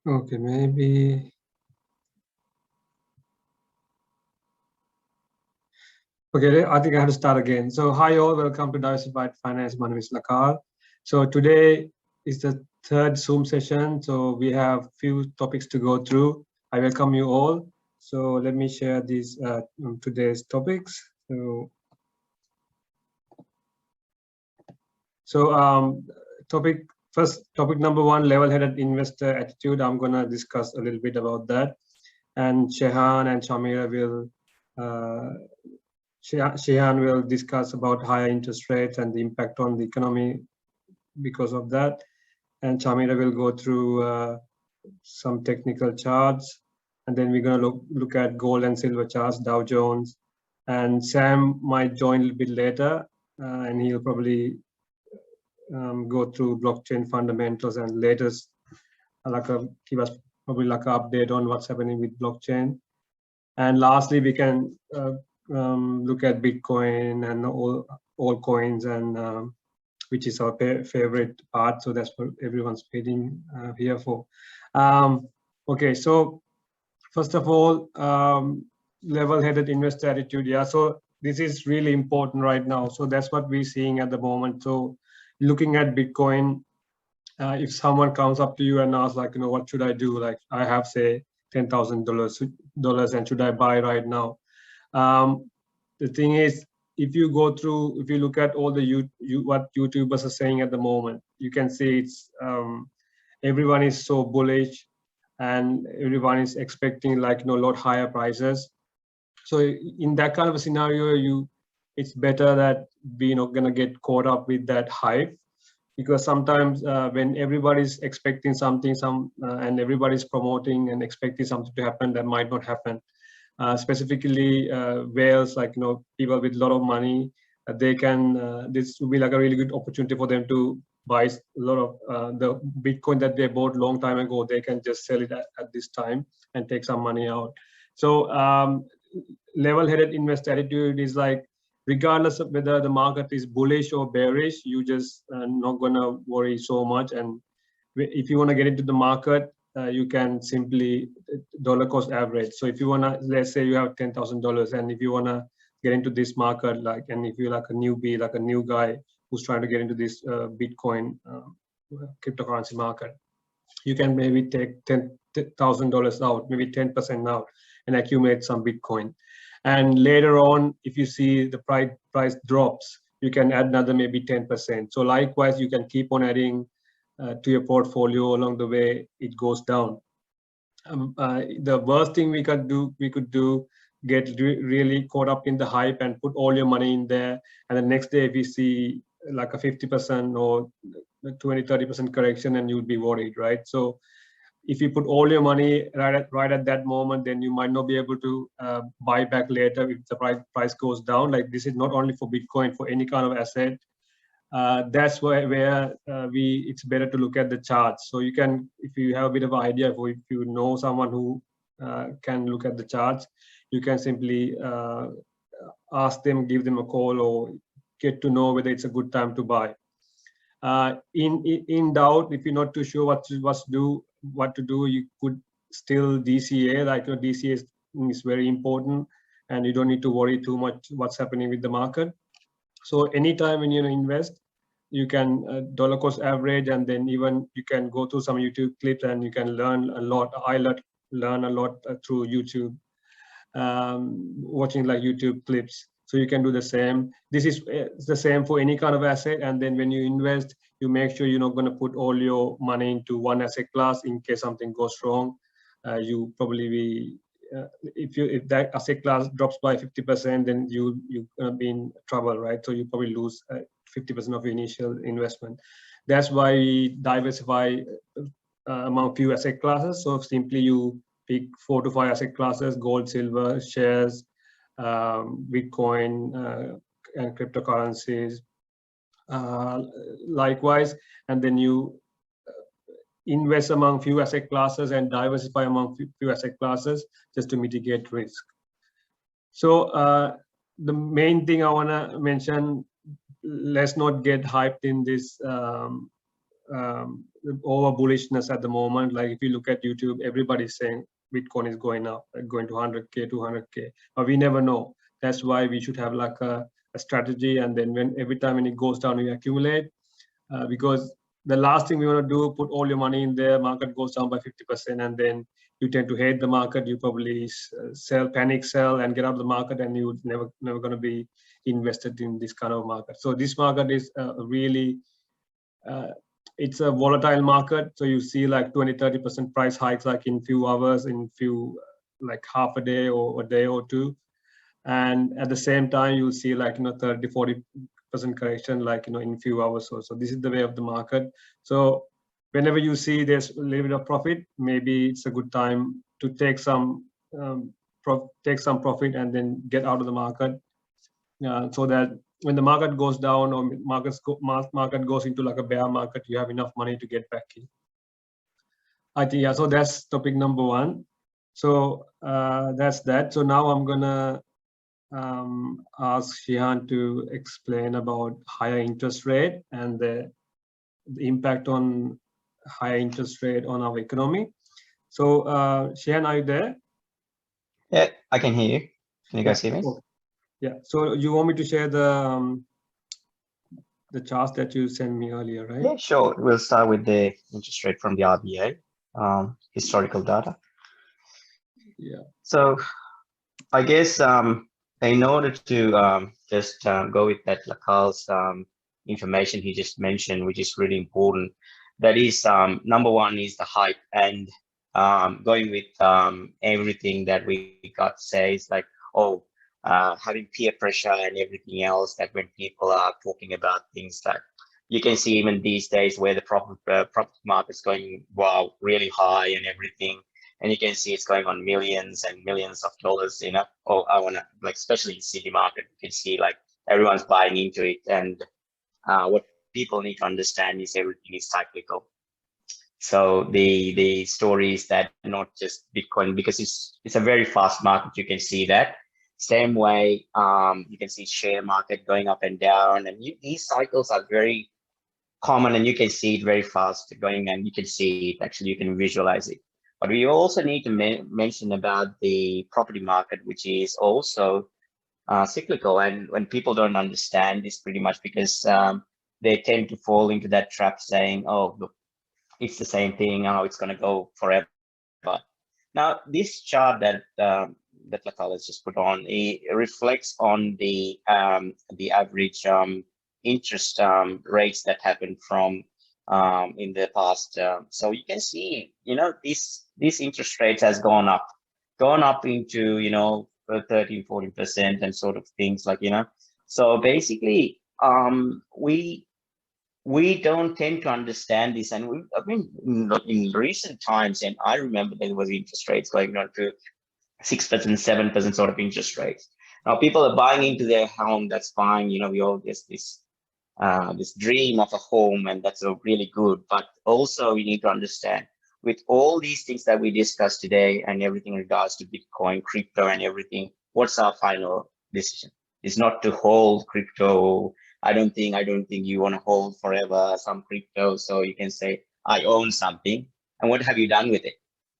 Okay, maybe. Okay, I think I have to start again. So hi all, welcome to Diversified Finance. My name is Lakal. So today is the third Zoom session. So we have few topics to go through. I welcome you all. So let me share these today's topics. So topic number one, level-headed investor attitude. I'm gonna discuss a little bit about that. And Sheehan and Chameera will Sheehan will discuss about higher interest rates and the impact on the economy because of that. And Chameera will go through some technical charts. And then we're going to look at gold and silver charts, Dow Jones. And Sam might join a little bit later, and he'll probably go through blockchain fundamentals and latest, give us probably like an update on what's happening with blockchain. And lastly, we can look at Bitcoin and all coins, and which is our favorite part. So that's what everyone's waiting here for. Okay, so first of all, level-headed investor attitude. Yeah, so this is really important right now. So that's what we're seeing at the moment. So looking at Bitcoin, if someone comes up to you and asks, like, what should I do? Like, I have, say, $10,000, and should I buy right now? The thing is, if you look at all the what YouTubers are saying at the moment, you can see it's everyone is so bullish, and everyone is expecting like a lot higher prices. So in that kind of a scenario, it's better that we're not gonna get caught up with that hype, because sometimes when everybody's expecting something, and everybody's promoting and expecting something to happen, that might not happen. Specifically whales, like people with a lot of money, they can this will be like a really good opportunity for them to buy a lot of the Bitcoin that they bought long time ago. They can just sell it at this time and take some money out. So level-headed investor attitude is like, regardless of whether the market is bullish or bearish, you just not gonna worry so much. And if you want to get into the market, you can simply dollar cost average. So if you want to, let's say you have $10,000, and if you want to get into this market, like, and if you're like a newbie, like a new guy who's trying to get into this Bitcoin cryptocurrency market, you can maybe take $10,000 out, maybe 10% out, and accumulate some Bitcoin. And later on, if you see the price drops, you can add another maybe 10%. So likewise, you can keep on adding to your portfolio along the way it goes down. The worst thing we could do, get really caught up in the hype and put all your money in there, and the next day if you see like a 50% or 20-30% correction, and you'll be worried, right? So if you put all your money right at that moment, then you might not be able to buy back later if the price goes down. Like, this is not only for Bitcoin, for any kind of asset. That's where it's better to look at the charts. So you can, if you have a bit of an idea, or if you know someone who can look at the charts, you can simply ask them, give them a call, or get to know whether it's a good time to buy. In doubt, if you're not too sure what to do, you could still DCA. Like, DCA is very important, and you don't need to worry too much what's happening with the market. So anytime when you invest, you can dollar cost average, and then even you can go through some YouTube clips, and you can learn a lot. I learn a lot through YouTube, watching like YouTube clips. So you can do the same. This is the same for any kind of asset. And then when you invest, you make sure you're not going to put all your money into one asset class in case something goes wrong. You probably be if that asset class drops by 50%, then you're gonna be in trouble, right? So you probably lose 50% of your initial investment. That's why we diversify among few asset classes. So simply you pick 4 to 5 asset classes: gold, silver, shares, Bitcoin, and cryptocurrencies. Likewise, and then you invest among few asset classes and diversify among few asset classes just to mitigate risk. So the main thing I want to mention, let's not get hyped in this over bullishness at the moment. Like if you look at YouTube, everybody's saying Bitcoin is going up, going to 100K, 200K, but we never know. That's why we should have like a strategy, and then when every time when it goes down, we accumulate, because the last thing we want to do, put all your money in there, market goes down by 50%, and then you tend to hate the market. You probably panic sell and get out of the market, and you're never going to be invested in this kind of market. So this market is really, it's a volatile market. So you see like 20-30% price hikes like in few hours, in few, like half a day or a day or two. And at the same time, you'll see like, 30-40% correction, like, in few hours or so. This is the way of the market. So whenever you see there's a little bit of profit, maybe it's a good time to take some profit and then get out of the market, so that when the market goes down or market goes into like a bear market, you have enough money to get back in. I think, yeah, so that's topic number one. So that's that. So now I'm gonna ask Sheehan to explain about higher interest rate and the impact on higher interest rate on our economy. So Sheehan, are you there? Yeah, I can hear you. Can you guys hear me? Okay. Yeah. So you want me to share the charts that you sent me earlier, right? Yeah, sure. We'll start with the interest rate from the RBA, historical data. Yeah. So I guess in order to just go with that Lakal's information he just mentioned, which is really important, that is number one is the hype, and going with everything that we got says like, oh, having peer pressure and everything else, that when people are talking about things like, you can see even these days where the property market's going, wow, really high and everything. And you can see it's going on millions and millions of dollars, Oh, I want to, like, especially in city market, you can see like everyone's buying into it. And what people need to understand is everything is cyclical. So the story is that not just Bitcoin, because it's a very fast market, you can see that. Same way, you can see share market going up and down, and these cycles are very common, and you can see it very fast going, and you can see it, actually, you can visualize it. But we also need to mention about the property market, which is also cyclical. And when people don't understand this, pretty much because they tend to fall into that trap saying, oh, look, it's the same thing, oh, it's going to go forever. Now, this chart that Lakal has just put on, it reflects on the average interest rates that happened from in the past. So you can see, these interest rates has gone up into 13-14% and sort of things, like, so basically we don't tend to understand this. And I mean, in recent times, and I remember there was interest rates going on to 6%, 7% sort of interest rates. Now people are buying into their home. That's fine. We all get this dream of a home, and that's really good. But also we need to understand, with all these things that we discussed today and everything in regards to Bitcoin, crypto and everything, what's our final decision? It's not to hold crypto. I don't think you want to hold forever some crypto. So you can say, I own something. And what have you done with it?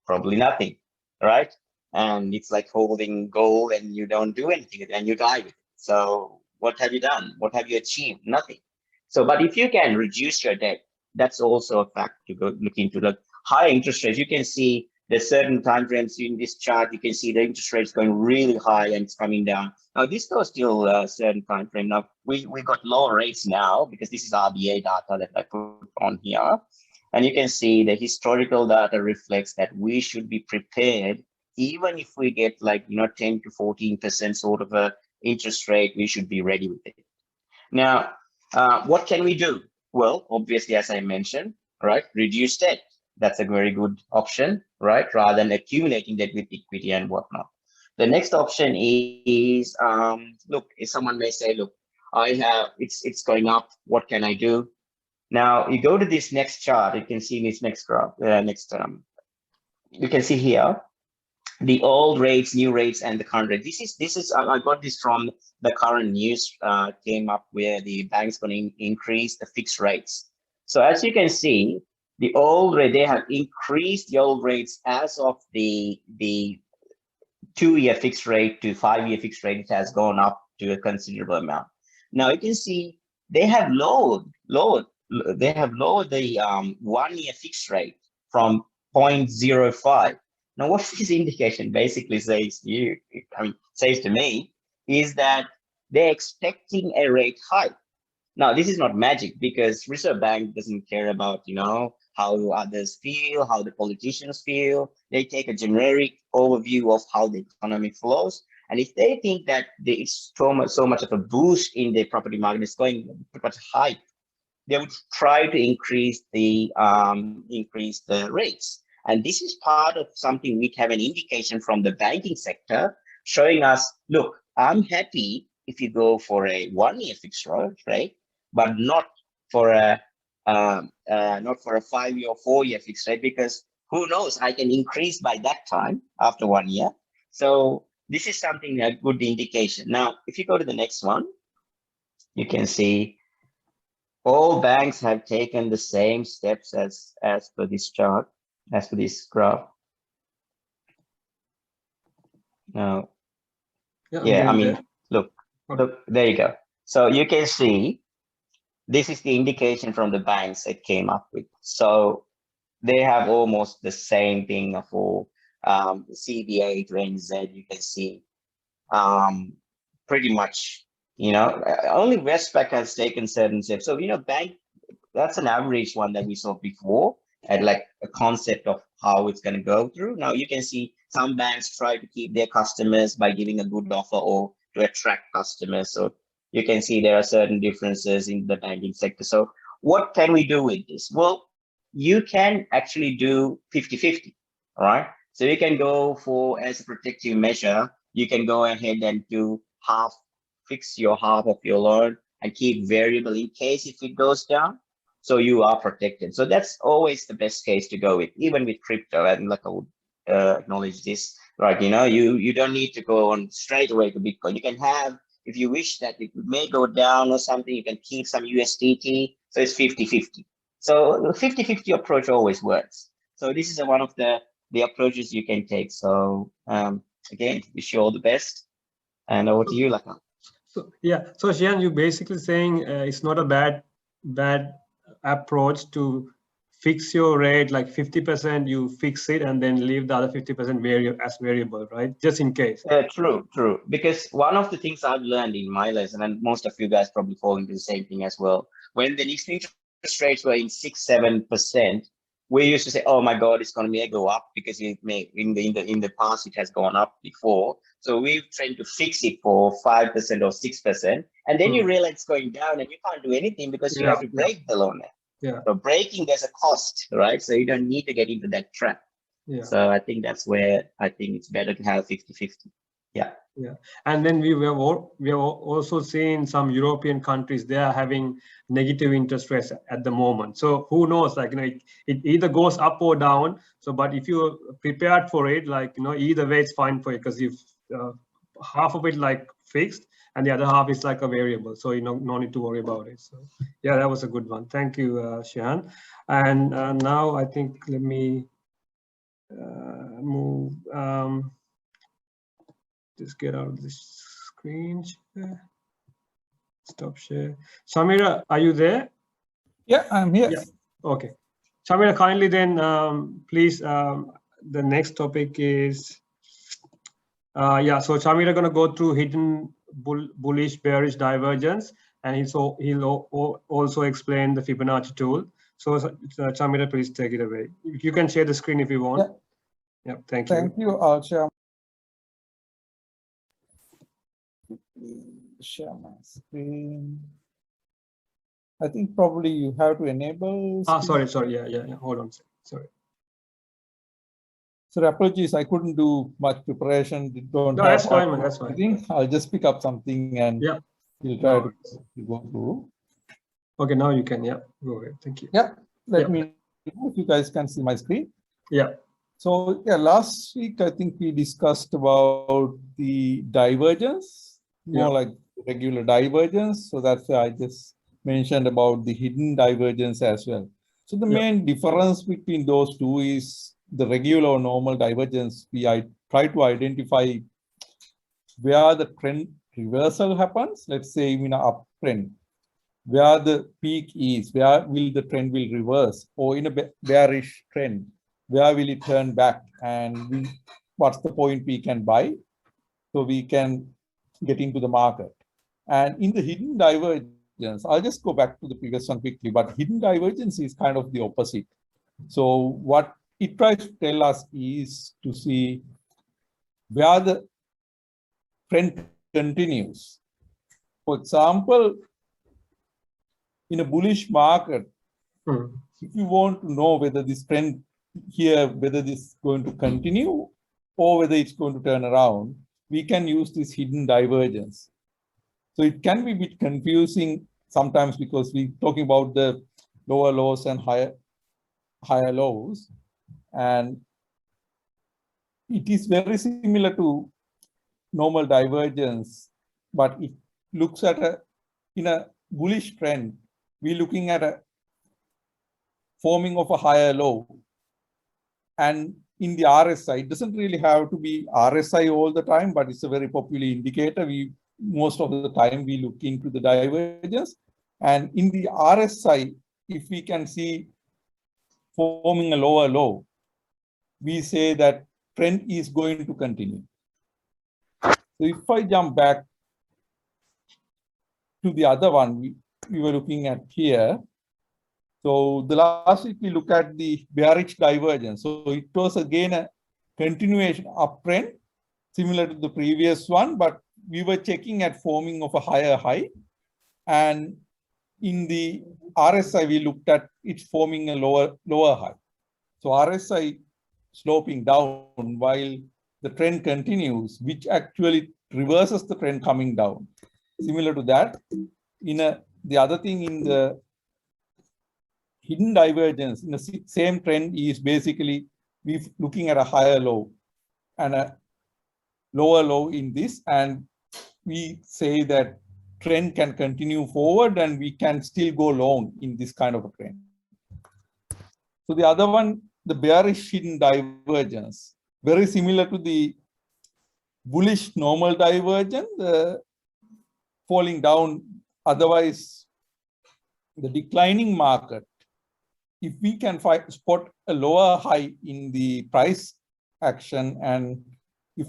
Probably nothing, right? And it's like holding gold and you don't do anything and you die with it. So what have you done? What have you achieved? Nothing. So, but if you can reduce your debt, that's also a fact to go look into. The high interest rates, you can see there's certain time frames in this chart. You can see the interest rates going really high and it's coming down. Now this goes till a certain time frame. Now we got lower rates now because this is RBA data that I put on here, and you can see the historical data reflects that we should be prepared. Even if we get like 10 to 14% sort of a interest rate, we should be ready with it. Now, what can we do? Well, obviously, as I mentioned, right, reduce debt. That's a very good option, right? Rather than accumulating debt with equity and whatnot. The next option is, look, if someone may say, look, it's going up. What can I do? Now you go to this next chart. You can see this next graph. You can see here the old rates, new rates, and the current rate. This is I got this from the current news came up where the bank's going to increase the fixed rates. So as you can see, the old rate, they have increased the old rates as of the 2-year fixed rate to 5-year fixed rate. It has gone up to a considerable amount. Now you can see they have lowered the 1-year fixed rate from 0.05. Now what this indication basically says to you, says to me, is that they're expecting a rate hike. Now, this is not magic because Reserve Bank doesn't care about, how others feel, how the politicians feel. They take a generic overview of how the economy flows. And if they think that there is so much of a boost in the property market, it's going pretty much high, they would try to increase the rates. And this is part of something we have an indication from the banking sector showing us, look, I'm happy if you go for a 1-year fixed rate, but not for a 5-year or 4-year fixed rate, because who knows, I can increase by that time after 1 year. So this is something, a good indication. Now, if you go to the next one, you can see all banks have taken the same steps as per this chart, as per this graph. Now, look, there you go. So you can see this is the indication from the banks it came up with. So they have almost the same thing for CBA to NZ. You can see pretty much, only Westpac has taken certain steps. So, bank, that's an average one that we saw before, at like a concept of how it's going to go through. Now you can see some banks try to keep their customers by giving a good offer or to attract customers. So you can see there are certain differences in the banking sector. So what can we do with this? Well, you can actually do 50-50, all right? So you can go for, as a protective measure, you can go ahead and do fix your half of your loan and keep variable in case if it goes down. So you are protected. So that's always the best case to go with, even with crypto. And like I would acknowledge this, right? You don't need to go on straight away to Bitcoin. You can have, if you wish that it may go down or something, you can keep some USDT. So it's 50-50. So the 50-50 approach always works. So this is one of the approaches you can take. So again, wish you all the best. And over to you, Lakal. So yeah, so Sheehan, you basically saying it's not a bad approach to fix your rate, like 50% you fix it and then leave the other 50% as variable, right? Just in case. True. Because one of the things I've learned in my lesson, and most of you guys probably fall into the same thing as well, when the interest rates were in 6-7%, we used to say, "Oh my God, it's going to go up," because it may in the past it has gone up before. So we've tried to fix it for 5% or 6%, and then you realize it's going down, and you can't do anything because you have to break the loan. Yeah. So breaking, there's a cost, right? So you don't need to get into that trap. Yeah. So I think that's where I think it's better to have 50-50. Yeah. Yeah, and then we have also seen some European countries, they are having negative interest rates at the moment. So who knows, like, it either goes up or down. So, but if you're prepared for it, like, either way it's fine for you, because if half of it like fixed and the other half is like a variable. So, no need to worry about it. So yeah, that was a good one. Thank you, Sheehan. And now I think, let me move. Just get out of this screen share. Stop share. Chameera, are you there? Yeah, I'm here. Yeah. Okay. Chameera, kindly then, please, the next topic is, so Chameera gonna go through hidden bullish, bearish divergence, and he'll also explain the Fibonacci tool. So Chameera, please take it away. You can share the screen if you want. Yeah, thank you. Thank you. I'll share my screen. I think probably you have to enable. Sorry. Yeah. Hold on. Sorry. So apologies, I couldn't do much preparation. No, that's fine, man. That's fine. I think I'll just pick up something and we'll try to go through. Okay, now you can. Yeah, go ahead. Thank you. Yeah, let me know if you guys can see my screen. Yeah. So yeah, last week I think we discussed about the divergence, more like regular divergence. So that's why I just mentioned about the hidden divergence as well. So the main difference between those two is the regular or normal divergence. We try to identify where the trend reversal happens. Let's say in an uptrend, where the peak is, where will the trend will reverse, or in a bearish trend, where will it turn back, and what's the point we can buy, so we can get into the market. And in the hidden divergence, I'll just go back to the previous one quickly, but hidden divergence is kind of the opposite. So what it tries to tell us is to see where the trend continues. For example, in a bullish market, if you want to know whether this trend here, whether this is going to continue or whether it's going to turn around, we can use this hidden divergence. So it can be a bit confusing sometimes because we're talking about the lower lows and higher lows. And it is very similar to normal divergence, but it looks at in a bullish trend, we're looking at a forming of a higher low. And in the RSI, it doesn't really have to be RSI all the time, but it's a very popular indicator. Most of the time we look into the divergence. And in the RSI, if we can see forming a lower low, we say that trend is going to continue. So if I jump back to the other one we were looking at here. So the last week we look at the bearish divergence. So it was again a continuation uptrend, similar to the previous one, but we were checking at forming of a higher high. And in the RSI, we looked at it forming a lower high. So RSI sloping down while the trend continues, which actually reverses the trend coming down. Similar to that, the other thing in the hidden divergence in the same trend is basically we're looking at a higher low and a lower low in this, and we say that trend can continue forward and we can still go long in this kind of a trend. So the other one, the bearish hidden divergence, very similar to the bullish normal divergence, falling down. Otherwise, the declining market, if we can spot a lower high in the price action, and if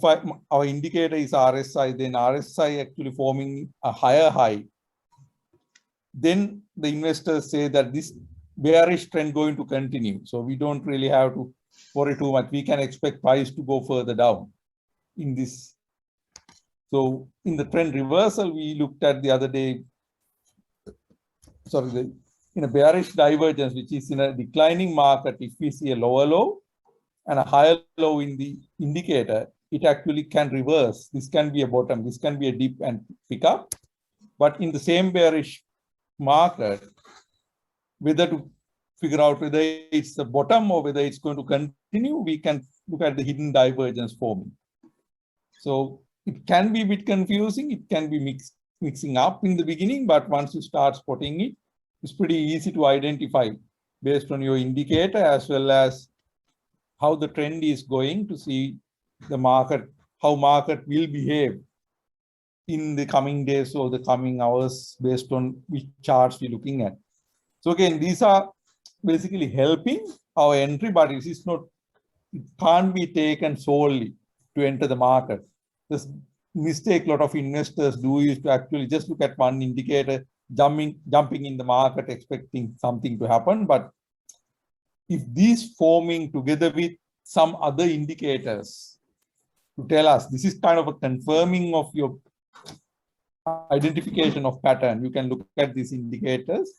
our indicator is RSI, then RSI actually forming a higher high, then the investors say that this bearish trend going to continue. So we don't really have to worry too much. We can expect price to go further down in this. So in the trend reversal, we looked at the other day, in a bearish divergence, which is in a declining market, if we see a lower low and a higher low in the indicator, it actually can reverse. This can be a bottom, this can be a dip and pick up. But in the same bearish market, whether to figure out whether it's the bottom or whether it's going to continue, we can look at the hidden divergence forming. So it can be a bit confusing. It can be mixing up in the beginning, but once you start spotting it, it's pretty easy to identify based on your indicator as well as how the trend is going to see the market, how market will behave in the coming days or the coming hours based on which charts we're looking at. So again, these are basically helping our entry, but it can't be taken solely to enter the market. This mistake a lot of investors do is to actually just look at one indicator, jumping in the market, expecting something to happen. But if these forming together with some other indicators to tell us, this is kind of a confirming of your identification of pattern. You can look at these indicators.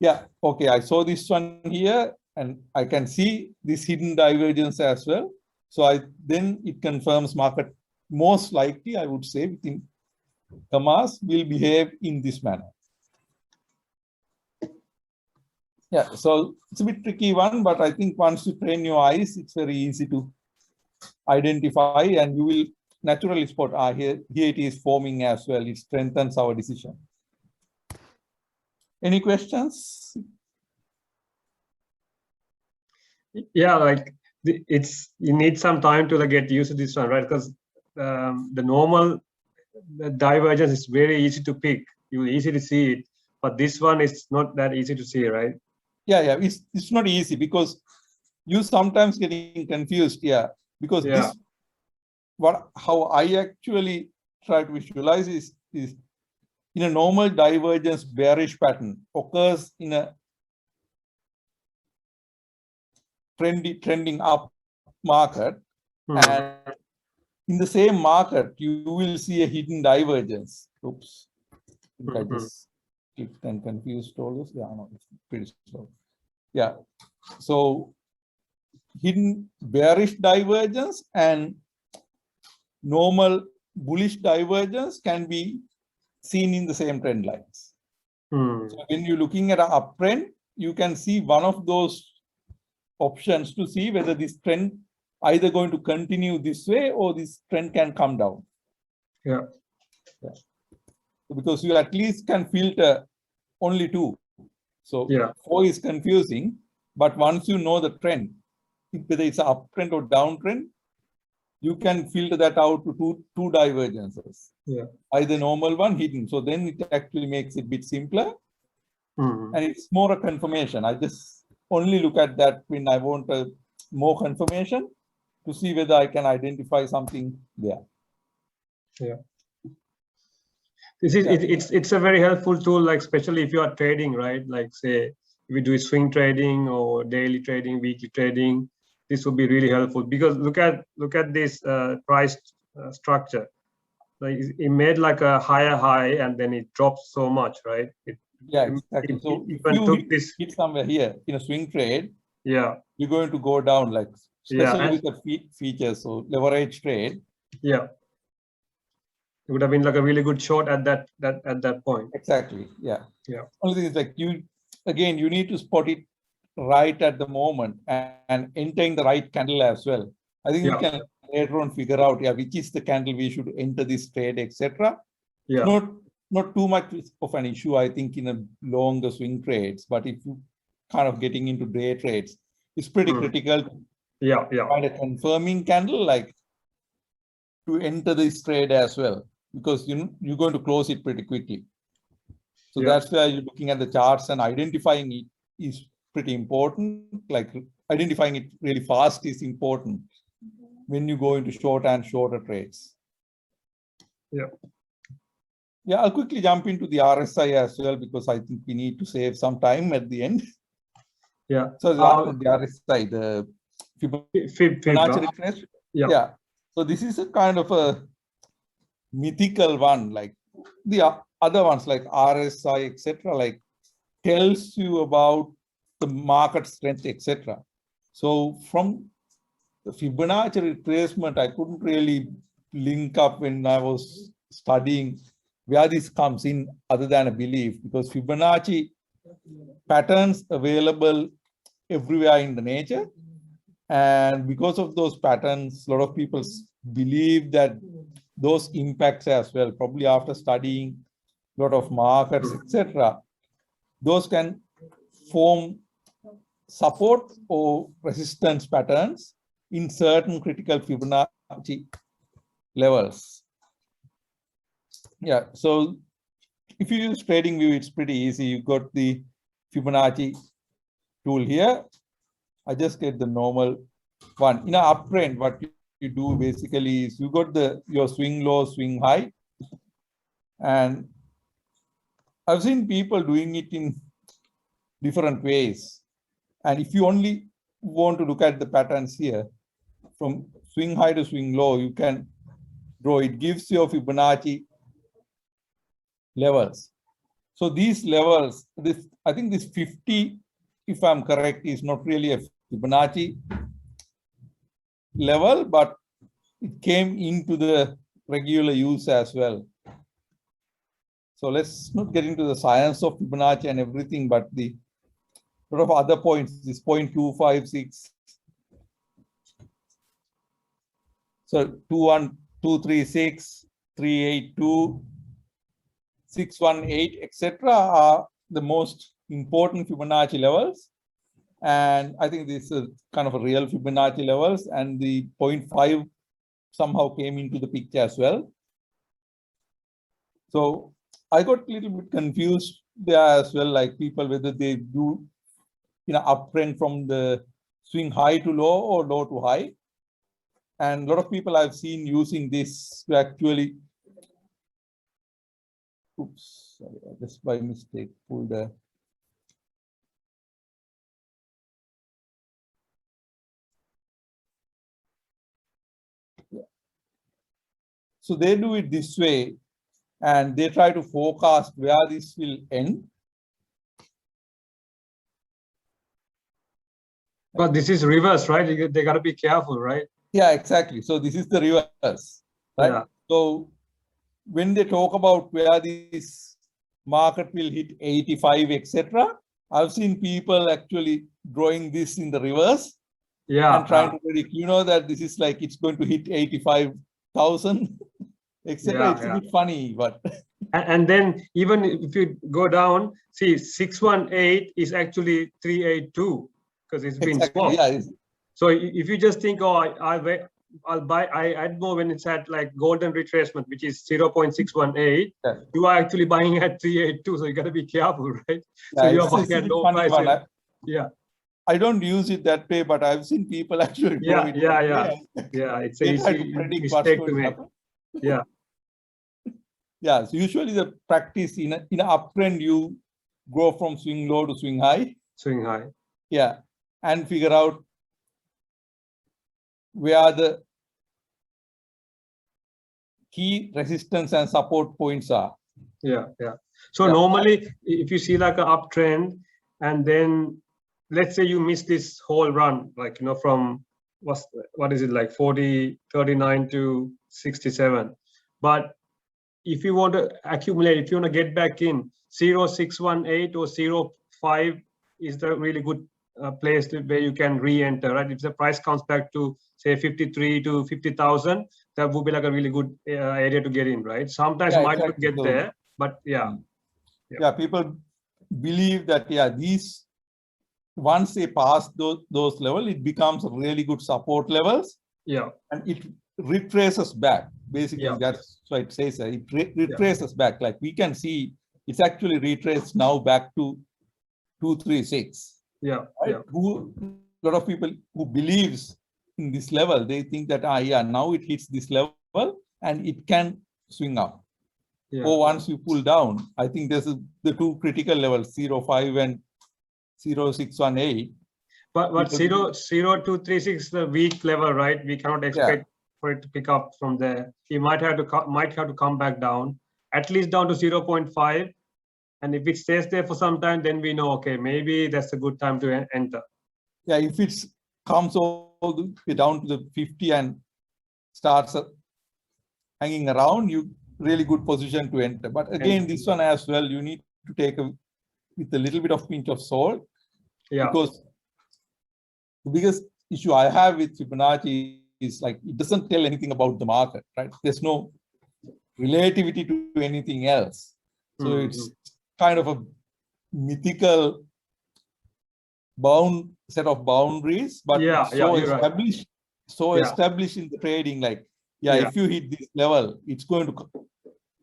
Yeah, okay, I saw this one here and I can see this hidden divergence as well. So then it confirms market most likely, I would say, within commas, will behave in this manner. Yeah, so it's a bit tricky one, but I think once you train your eyes, it's very easy to identify and you will naturally spot, here it is forming as well. It strengthens our decision. Any questions? Yeah, like it's you need some time to like get used to this one, right? Because the normal divergence is very easy to pick. You easily see it, but this one is not that easy to see, right? Yeah, it's not easy because you sometimes getting confused. Yeah, because Yeah. this how I actually try to visualize is in a normal divergence bearish pattern occurs in a trending up market, and in the same market you will see a hidden divergence. Oops, I just clicked and confused all this. Yeah, no, it's pretty slow. Yeah, so hidden bearish divergence and normal bullish divergence can be seen in the same trend lines. So when you're looking at an uptrend, you can see one of those options to see whether this trend either going to continue this way or this trend can come down. Yeah. Because you at least can filter only two. So yeah, 4 is confusing, but once you know the trend, whether it's an uptrend or downtrend, you can filter that out to two divergences. Yeah. Either normal one, hidden. So then it actually makes it a bit simpler. And it's more a confirmation. I just only look at that when I want a more confirmation to see whether I can identify something there. Yeah. This is it's a very helpful tool, like especially if you are trading, right? Like say if we do swing trading or daily trading, weekly trading, this will be really helpful because look at this price structure. Like it made like a higher high and then it drops so much, right? Yeah, exactly. So if you took this hit somewhere here in a swing trade, yeah, you're going to go down, like especially yeah, with the features. So leverage trade. Yeah, it would have been like a really good short at that point. Exactly. Yeah. Yeah. Only thing is like you need to spot it right at the moment and entering the right candle as well. I think we can later on figure out which is the candle we should enter this trade, etc. Yeah. Not too much of an issue, I think, in a longer swing trades, but if you kind of getting into day trades, it's pretty critical to find a confirming candle, like to enter this trade as well, because you're going to close it pretty quickly. So that's why you're looking at the charts and identifying it is pretty important. Like identifying it really fast is important when you go into short and shorter trades. Yeah, I'll quickly jump into the RSI as well because I think we need to save some time at the end. Yeah. So the RSI, the Fibonacci retracement. Yeah. So this is a kind of a mythical one, like the other ones like RSI, etc. Like tells you about the market strength, etc. So from the Fibonacci retracement, I couldn't really link up when I was studying where this comes in other than a belief, because Fibonacci patterns available everywhere in the nature. And because of those patterns, a lot of people believe that those impacts as well, probably after studying a lot of markets, etc., those can form support or resistance patterns in certain critical Fibonacci levels. Yeah, so if you use TradingView, it's pretty easy. You got the Fibonacci tool here. I just get the normal one. In an uptrend, what you do basically is you got your swing low, swing high. And I've seen people doing it in different ways. And if you only want to look at the patterns here, from swing high to swing low, you can draw. It gives you Fibonacci levels. So these levels, I think this 50, if I'm correct, is not really a Fibonacci level, but it came into the regular use as well. So let's not get into the science of Fibonacci and everything, but the lot of other points, this 0.256. So 21236, 382, 618, etc. are the most important Fibonacci levels. And I think this is kind of a real Fibonacci levels, and the 0.5 somehow came into the picture as well. So I got a little bit confused there as well, like people, whether they do, uptrend from the swing high to low or low to high. And a lot of people I've seen using this to actually, oops, sorry, I just by mistake pulled the, so they do it this way, and they try to forecast where this will end. But this is reverse, right? They got to be careful, right? Yeah, exactly. So this is the reverse, right? Yeah. So when they talk about where this market will hit 85, etc., I've seen people actually drawing this in the reverse. Yeah. And trying to predict, that this is like it's going to hit 85,000, etc. Yeah, It's a bit funny, but and then even if you go down, see 618 is actually 382 because it's been exactly, swapped. yeah. So if you just think, oh, I'll buy, I add more when it's at like golden retracement, which is 0.618, Yeah. you are actually buying at 382. So you got to be careful, right? Yeah, So you are buying at low price. Yeah. I don't use it that way, but I've seen people actually do it. Yeah. It's a easy mistake to make. Yeah. Yeah. So usually the practice in an uptrend, you go from swing low to swing high. Swing high. Yeah. And figure out where the key resistance and support points are. Yeah. So normally, if you see like an uptrend, and then let's say you miss this whole run, like from what is it, like 39 to 67. But if you want to accumulate, if you want to get back in, 0618 or 05 is the really good place where you can re-enter, right? If the price comes back to say 53 to 50,000, that would be like a really good area to get in, right? Sometimes might not get there, but yeah. People believe that these, once they pass those levels, it becomes really good support levels. Yeah. And it retraces back. Basically, that's why it says that it retraces back. Like we can see, it's actually retraced now back to 236. Yeah. Right? A lot of people who believes in this level, they think that now it hits this level and it can swing up. Or once you pull down, I think this is the two critical levels, 05 and 0618. But 0236 is the weak level, right? We cannot expect for it to pick up from there. You might have to come back down, at least down to 0.5. And if it stays there for some time, then we know, okay, maybe that's a good time to enter. Yeah, if it comes all the way down to the 50 and starts hanging around, you really good position to enter. But again, this one as well, you need to take with a little bit of pinch of salt. Yeah. Because the biggest issue I have with Fibonacci is like it doesn't tell anything about the market, right? There's no relativity to anything else. So it's kind of a mythical set of boundaries, but established in the trading, like if you hit this level, it's going to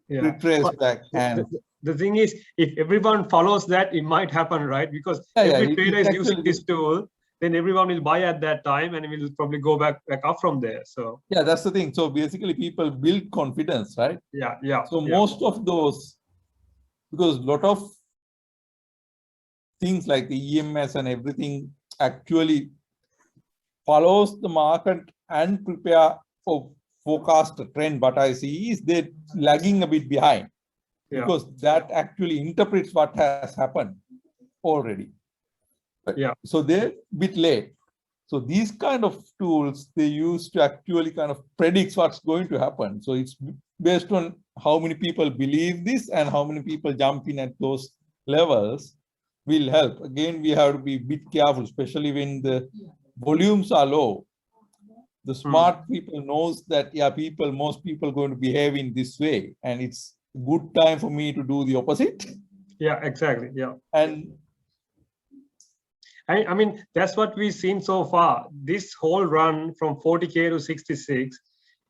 retrace back. And the thing is, if everyone follows that, it might happen, right? Because every trader is using this tool, then everyone will buy at that time and it will probably go back up from there. So that's the thing. So basically people build confidence, right? So most of those, because a lot of things like the EMS and everything actually follows the market and prepare for forecast trend, but I see is they're lagging a bit behind because that actually interprets what has happened already. So they're a bit late. So these kind of tools they use to actually kind of predict what's going to happen. So it's based on how many people believe this and how many people jump in at those levels will help. Again, we have to be a bit careful, especially when the volumes are low. The smart people knows that most people going to behave in this way, and it's a good time for me to do the opposite. Yeah, exactly. Yeah. And I mean, that's what we've seen so far. This whole run from 40K to 66,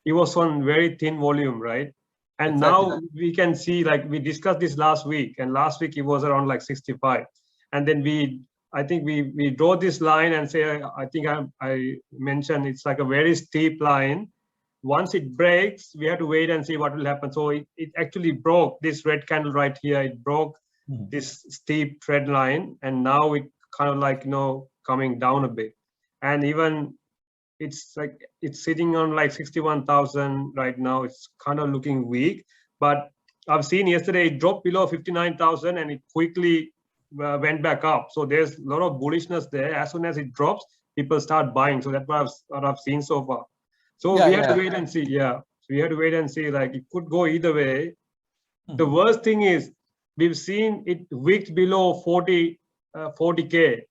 it was on very thin volume, right? And exactly. now we can see, like we discussed this last week, and last week it was around like 65. And then I think we draw this line and say, I think I mentioned it's like a very steep line. Once it breaks, we have to wait and see what will happen. So it actually broke this red candle right here. It broke this steep trend line, and now it kind of like, coming down a bit. And even it's like it's sitting on like 61,000 right now. It's kind of looking weak, but I've seen yesterday it dropped below 59,000 and it quickly went back up. So there's a lot of bullishness there. As soon as it drops, people start buying. So that's what I've seen so far. So we have to wait and see. Yeah, so we have to wait and see. Like it could go either way. The worst thing is we've seen it wicked below 40K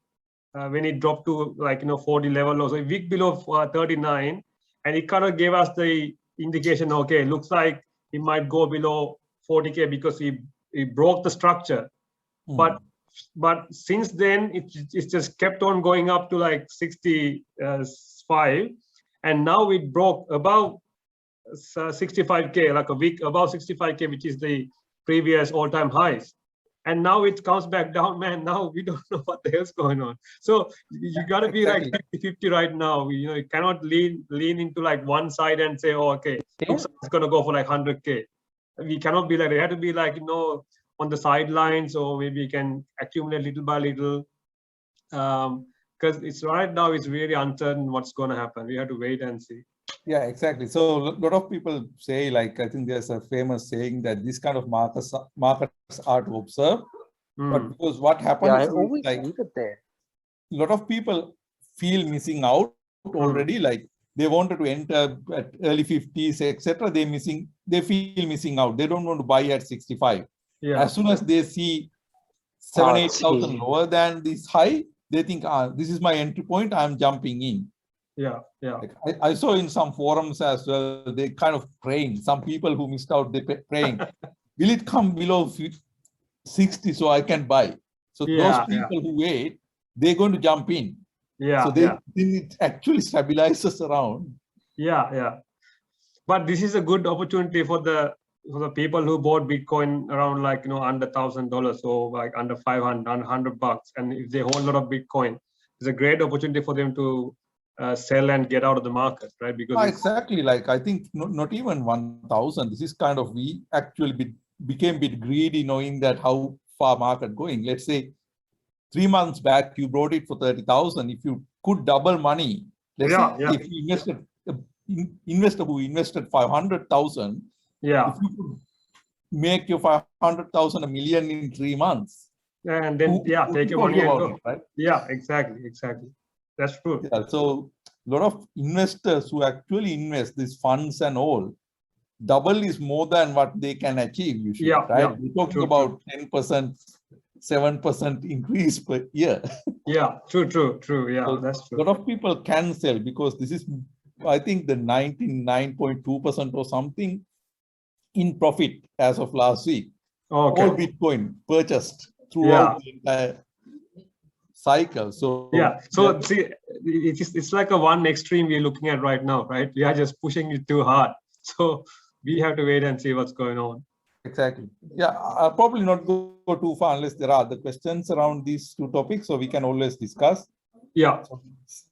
when it dropped to like 40 level. So a week below 39, and it kind of gave us the indication. Okay, looks like it might go below 40K because it broke the structure. But since then it's just kept on going up to like 65, and now it broke above 65K, like a week above 65K, which is the previous all-time highs. And now it comes back down, man. Now we don't know what the hell's going on. So you got to be like 50-50 right now. You cannot lean into like one side and say, oh, okay, looks like it's going to go for like 100K. We cannot be like, it had to be like, on the sidelines, or maybe you can accumulate little by little. Because it's right now, it's really uncertain what's going to happen. We have to wait and see. Yeah, exactly. So a lot of people say, like, I think there's a famous saying that this kind of markets are to observe. But because what happens is like a lot of people feel missing out already. Like they wanted to enter at early 50s, etc. They feel missing out. They don't want to buy at 65. Yeah. As soon as they see 7,000-8,000 lower than this high, they think, this is my entry point. I'm jumping in. Yeah, yeah. Like I saw in some forums as well, they kind of praying. Some people who missed out, they praying, will it come below 60 so I can buy? So those people who wait, they're going to jump in. Yeah. So then it actually stabilizes around. Yeah, yeah. But this is a good opportunity for the people who bought Bitcoin around like under $1,000, so like under 500, under $100, and if they hold a lot of Bitcoin, it's a great opportunity for them to sell and get out of the market, right? Because exactly, like I think not even 1,000. This is kind of, we actually became a bit greedy knowing that how far market going. Let's say 3 months back you brought it for 30,000. If you could double money, let's say if you invested, investor who invested 500,000, if you could make your 500,000 a million in 3 months, and then take your money and go. It, right? Yeah, exactly. That's true. Yeah, so a lot of investors who actually invest these funds and all, double is more than what they can achieve usually, right? We're talking about 10%, 7% increase per year. Yeah, true. Yeah, so that's true. A lot of people can sell because this is, I think, the 99.2% or something in profit as of last week. Okay. All Bitcoin purchased throughout the entire cycle. So see, it's like a one extreme we're looking at right now, right? We are just pushing it too hard. So we have to wait and see what's going on. Exactly. Yeah, I'll probably not go too far unless there are other questions around these two topics, so we can always discuss. Yeah. So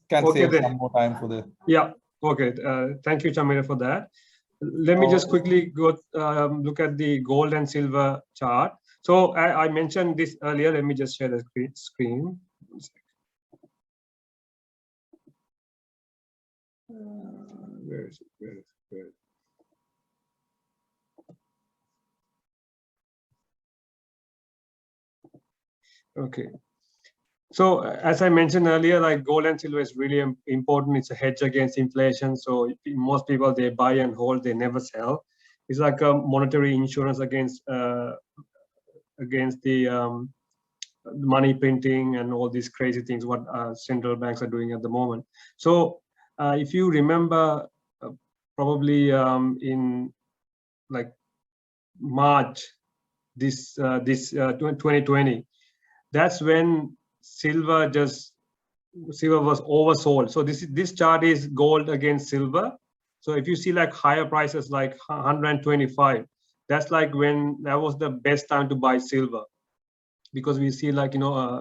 can save some more time for the. Yeah. Okay. Thank you, Chameera, for that. Let me just quickly go look at the gold and silver chart. So I mentioned this earlier. Let me just share the screen. Where is it? Okay. So as I mentioned earlier, like gold and silver is really important. It's a hedge against inflation. So most people, they buy and hold, they never sell. It's like a monetary insurance against the money printing and all these crazy things what central banks are doing at the moment. So if you remember, probably in like March 2020. That's when silver was oversold. So this chart is gold against silver. So if you see like higher prices like 125, that's like when that was the best time to buy silver, because we see like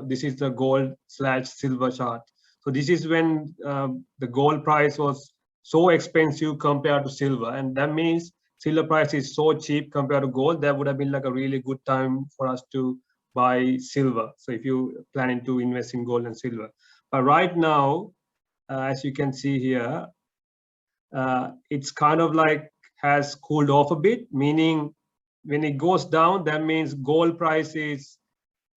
this is the gold/silver chart. So this is when the gold price was so expensive compared to silver, and that means silver price is so cheap compared to gold. That would have been like a really good time for us to buy silver. So if you planning to invest in gold and silver, but right now, as you can see here, it's kind of like has cooled off a bit, meaning when it goes down, that means gold price is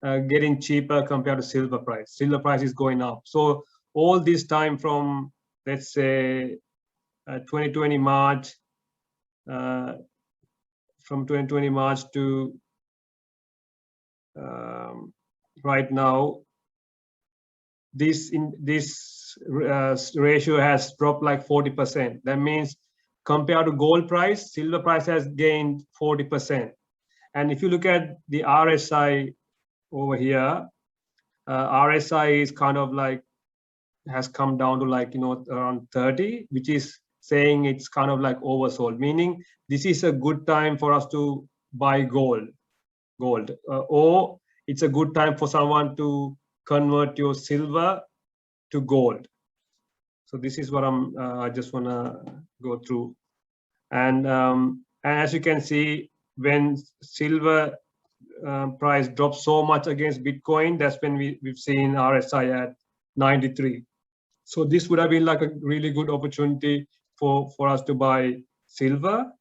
getting cheaper compared to silver price. Silver price is going up. So all this time from, let's say, 2020 March, from 2020 March to right now, this ratio has dropped like 40%. That means compared to gold price, silver price has gained 40%. And if you look at the RSI over here, RSI is kind of like has come down to like around 30, which is saying it's kind of like oversold, meaning this is a good time for us to buy gold, or it's a good time for someone to convert your silver to gold. So this is what I just want to go through. And as you can see, when silver price drops so much against Bitcoin, that's when we've seen RSI at 93. So this would have been like a really good opportunity for us to buy silver.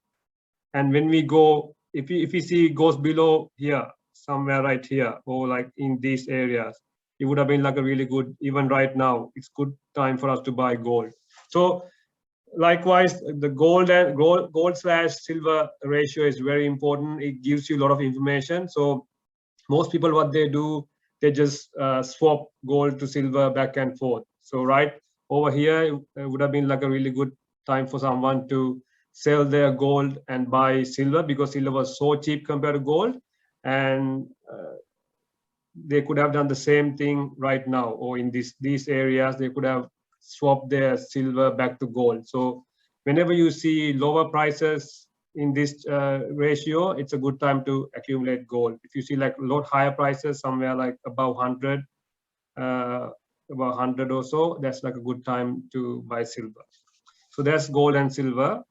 And when we go, if we see it goes below here, somewhere right here, or like in these areas, it would have been like a really good, even right now, it's good time for us to buy gold. So likewise, the gold/silver ratio is very important. It gives you a lot of information. So most people, what they do, they just swap gold to silver back and forth. So right over here, it would have been like a really good time for someone to sell their gold and buy silver, because silver was so cheap compared to gold, and they could have done the same thing right now, or in these areas, they could have swapped their silver back to gold. So whenever you see lower prices in this ratio, it's a good time to accumulate gold. If you see like a lot higher prices, somewhere like above 100, about 100 or so, that's like a good time to buy silver. So that's gold and silver.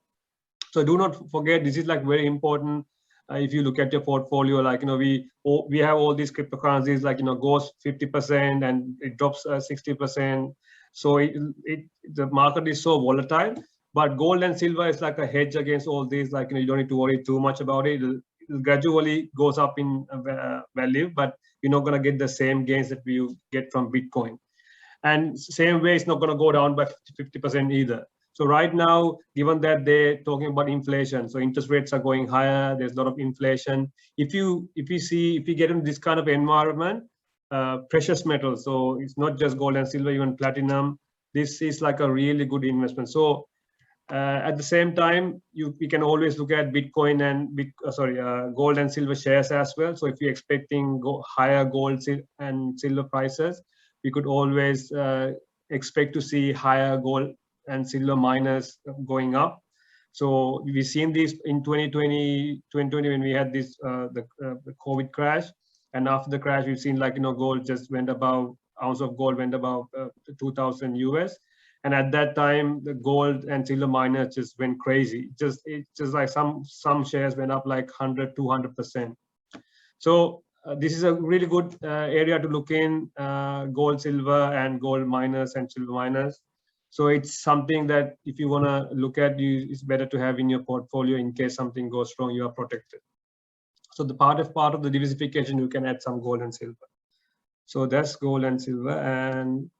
So do not forget, this is like very important. If you look at your portfolio, like we have all these cryptocurrencies, like goes 50% and it drops 60%. So the market is so volatile. But gold and silver is like a hedge against all these. Like you don't need to worry too much about it. It gradually goes up in value, but you're not gonna get the same gains that you get from Bitcoin. And same way, it's not gonna go down by 50% either. So right now, given that they're talking about inflation, so interest rates are going higher, there's a lot of inflation. If you get in this kind of environment, precious metals, so it's not just gold and silver, even platinum, this is like a really good investment. So at the same time, we can always look at Bitcoin and gold and silver shares as well. So if you're expecting higher gold and silver prices, we could always expect to see higher gold and silver miners going up. So we've seen this in 2020 when we had this the COVID crash, and after the crash, we've seen like gold just went above, ounce of gold went above 2,000 US, and at that time the gold and silver miners just went crazy. It's just like some shares went up like 100-200%. So this is a really good area to look in, gold, silver, and gold miners and silver miners. So it's something that if you want to look at, it's better to have in your portfolio in case something goes wrong, you are protected. So the part of the diversification, you can add some gold and silver. So that's gold and silver. And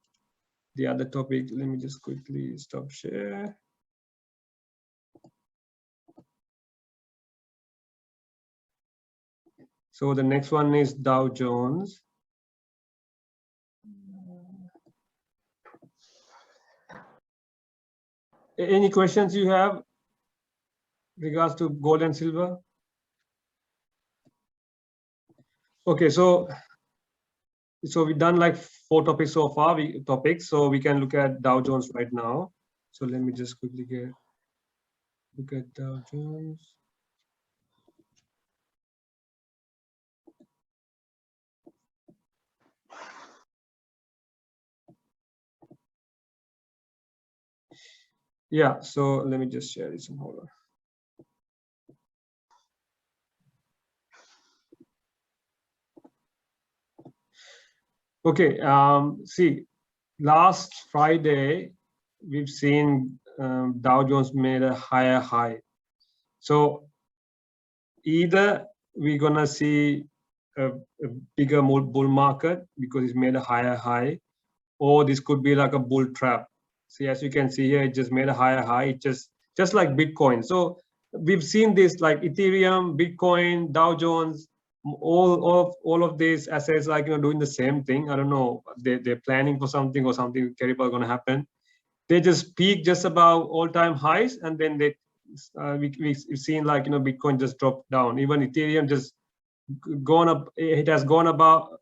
the other topic, let me just quickly stop share. So the next one is Dow Jones. Any questions you have regards to gold and silver? Okay, so we've done like 4 topics so far. So we can look at Dow Jones right now. So let me just quickly look at Dow Jones. Yeah, so let me just share this. Hold on. Okay, see, last Friday, we've seen Dow Jones made a higher high. So either we're gonna see a bigger bull market because it's made a higher high, or this could be like a bull trap. See, as you can see here, it just made a higher high. It just like Bitcoin. So we've seen this like Ethereum, Bitcoin, Dow Jones, all of these assets like doing the same thing. I don't know, they're planning for something or something terrible going to happen. They just peak just above all-time highs, and then we've seen like Bitcoin just dropped down. Even Ethereum just gone up. It has gone above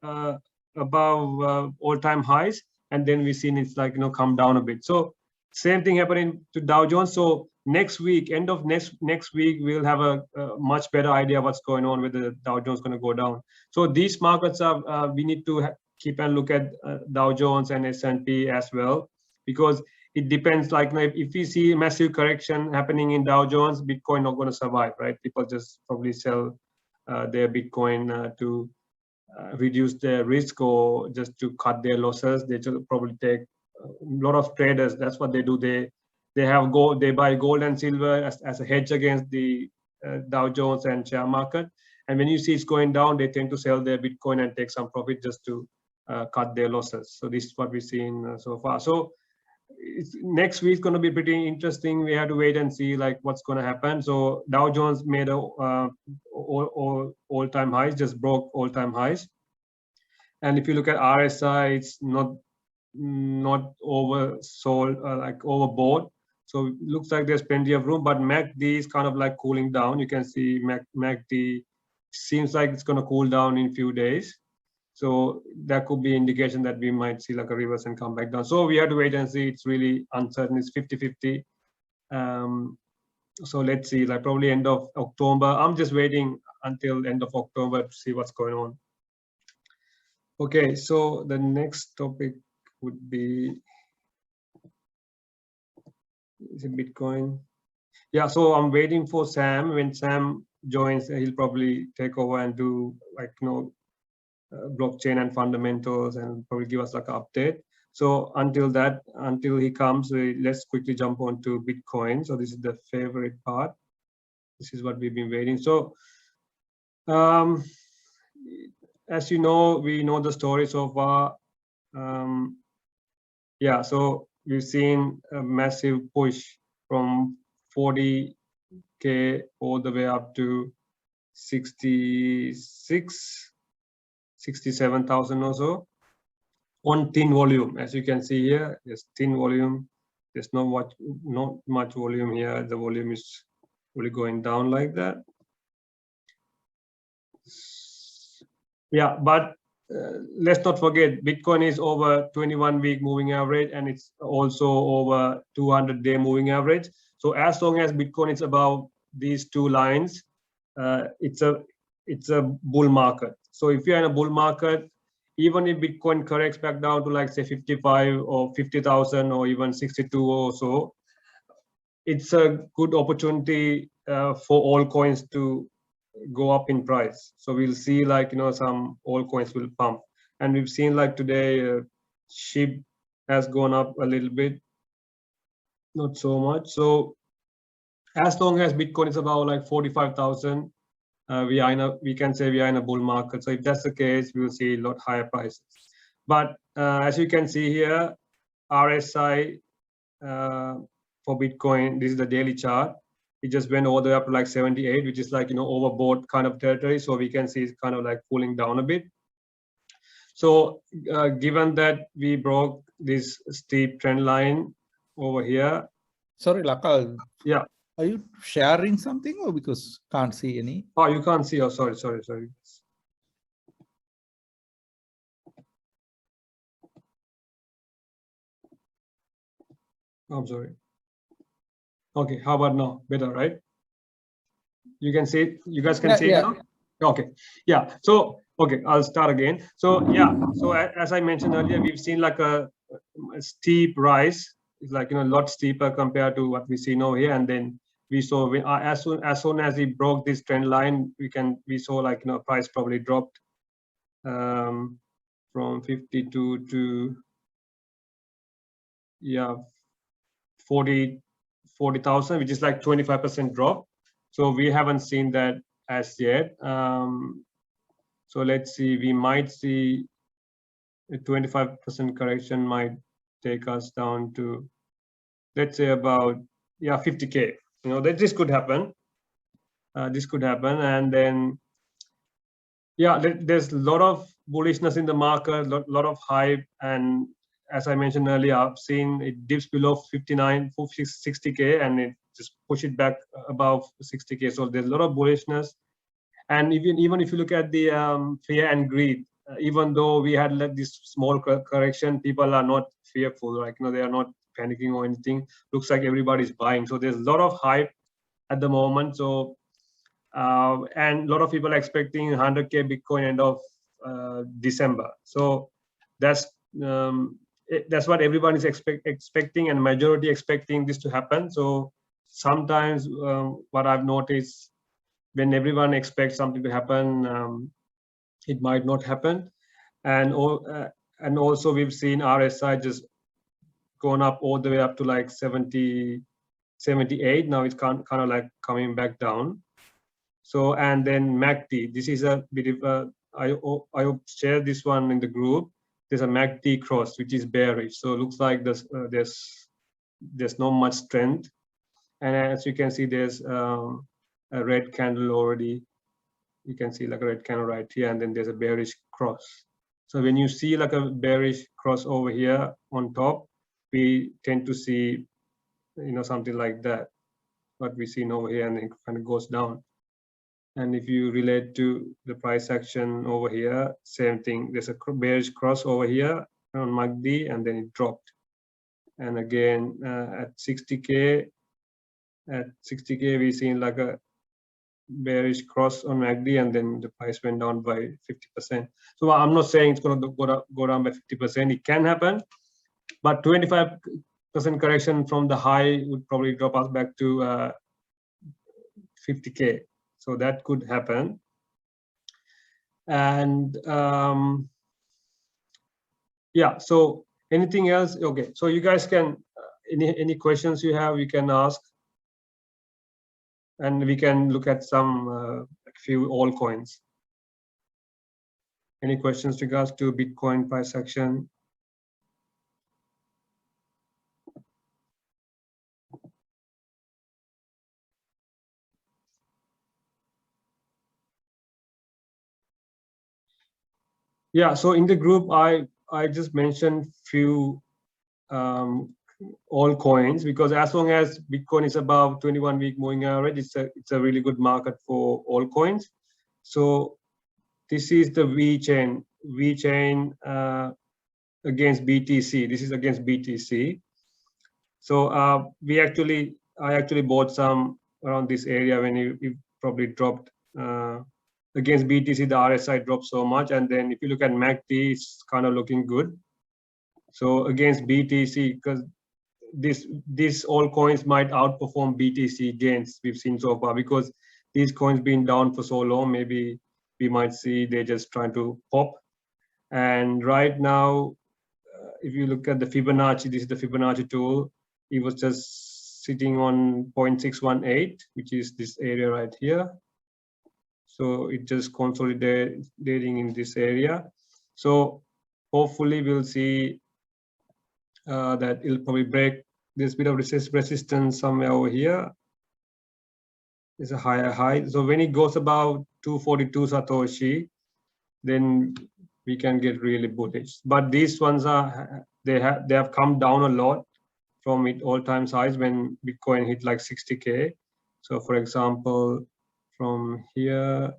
all-time highs, and then we've seen it's like come down a bit. So same thing happening to Dow Jones. So next week, end of next week, we'll have a much better idea what's going on, whether the Dow Jones going to go down. So these markets are we need to keep and look at Dow Jones and S&P as well, because it depends. Like if we see massive correction happening in Dow Jones, Bitcoin not going to survive, right? People just probably sell their Bitcoin to reduce their risk or just to cut their losses. They just probably take a lot of traders. That's what they do. They have gold. They buy gold and silver as a hedge against the Dow Jones and share market. And when you see it's going down, they tend to sell their Bitcoin and take some profit just to cut their losses. So this is what we've seen so far. So next week is going to be pretty interesting. We have to wait and see like what's going to happen. So Dow Jones made a all-time highs, just broke all-time highs. And if you look at RSI, it's not oversold, like overbought. So it looks like there's plenty of room, but MACD is kind of like cooling down. You can see MACD seems like it's going to cool down in a few days. So that could be indication that we might see like a reverse and come back down. So we have to wait and see. It's really uncertain. It's 50-50. So let's see, like probably end of October. I'm just waiting until end of October to see what's going on. Okay, so the next topic would be, is it Bitcoin? Yeah, so I'm waiting for Sam. When Sam joins, he'll probably take over and do like blockchain and fundamentals and probably give us like an update. So until he comes, let's quickly jump on to Bitcoin. So this is the favorite part. This is what we've been waiting. So as you know, we know the story so far. Yeah, so we've seen a massive push from 40K all the way up to 67,000 or so on thin volume. As you can see here, there's thin volume. There's not much volume here. The volume is really going down like that. Yeah, but let's not forget, Bitcoin is over 21-week moving average, and it's also over 200-day moving average. So as long as Bitcoin is above these two lines, it's a bull market. So if you're in a bull market, even if Bitcoin corrects back down to like say 55 or 50,000 or even 62 or so, it's a good opportunity for all coins to go up in price. So we'll see like some altcoins will pump, and we've seen like today SHIB has gone up a little bit, not so much. So as long as Bitcoin is about like 45,000, we can say we are in a bull market. So if that's the case, we will see a lot higher prices. But as you can see here, RSI for Bitcoin, this is the daily chart. It just went all the way up to like 78, which is like overbought kind of territory. So we can see it's kind of like cooling down a bit. So given that we broke this steep trend line over here. Sorry, Lakal. Yeah. Are you sharing something or because can't see any? Oh, you can't see. Oh, sorry. I'm sorry. Okay, how about now? Better, right? You can see it. You guys can see it now? Okay. Yeah. So, okay, I'll start again. So, yeah. So as I mentioned earlier, we've seen like a steep rise. It's like, a lot steeper compared to what we see now here. And then we saw as soon as we broke this trend line, we saw like, price probably dropped from 52 to, yeah, 40,000, which is like 25% drop. So we haven't seen that as yet. So let's see, we might see a 25% correction might take us down to, let's say about, 50K. That this could happen. This could happen. And then, there's a lot of bullishness in the market, lot of hype. And as I mentioned earlier, I've seen it dips below 59, 60K, and it just push it back above 60K. So there's a lot of bullishness. And even if you look at the fear and greed, even though we had like this small correction, people are not fearful, like, they are not panicking or anything. Looks like everybody's buying. So there's a lot of hype at the moment. So, and a lot of people are expecting 100K Bitcoin end of December. So that's what everyone is expecting, and majority expecting this to happen. So sometimes what I've noticed, when everyone expects something to happen, it might not happen. And also we've seen RSI just gone up all the way up to like 70, 78. Now it's kind of like coming back down. So, and then MACD, this is a bit of I share this one in the group. There's a MACD cross, which is bearish. So it looks like there's not much strength. And as you can see, there's a red candle already. You can see like a red candle right here, and then there's a bearish cross. So when you see like a bearish cross over here on top, we tend to see, something like that, what we see over here, and it kind of goes down. And if you relate to the price action over here, same thing. There's a bearish cross over here on MACD, and then it dropped. And again, at 60K, we've seen like a bearish cross on MACD, and then the price went down by 50%. So I'm not saying it's going to go down by 50%. It can happen, but 25% correction from the high would probably drop us back to 50K. So that could happen. And yeah, so anything else? Okay, so you guys can, any questions you have, you can ask. And we can look at some few altcoins. Any questions regards to Bitcoin price action? Yeah, so in the group, I just mentioned few altcoins, because as long as Bitcoin is above 21-week moving average, it's a really good market for altcoins. So this is the VeChain against BTC. This is against BTC. So I actually bought some around this area when it probably dropped. Against BTC, the RSI dropped so much, and then if you look at MACD, it's kind of looking good. So against BTC, because these all coins might outperform BTC gains we've seen so far, because these coins been down for so long. Maybe we might see they're just trying to pop. And right now, if you look at the Fibonacci, this is the Fibonacci tool. It was just sitting on 0.618, which is this area right here. So it just consolidating in this area. So hopefully we'll see that it'll probably break this bit of resistance somewhere over here. It's a higher high. So when it goes about 242 Satoshi, then we can get really bullish. But these ones they have come down a lot from its all-time highs when Bitcoin hit like 60K. So for example, from here,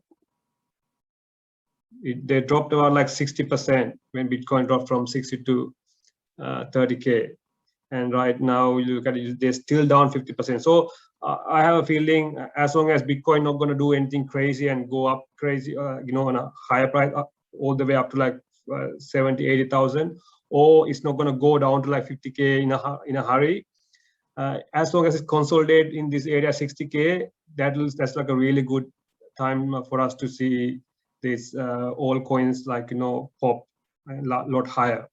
they dropped about like 60% when Bitcoin dropped from 60 to 30K. and right now you look at it, they're still down 50%. So I have a feeling as long as Bitcoin not going to do anything crazy and go up crazy, on a higher price all the way up to like 70, 80,000, or it's not going to go down to like 50K in a hurry. As long as it's consolidated in this area 60K, that's like a really good time for us to see these all coins like pop a lot higher.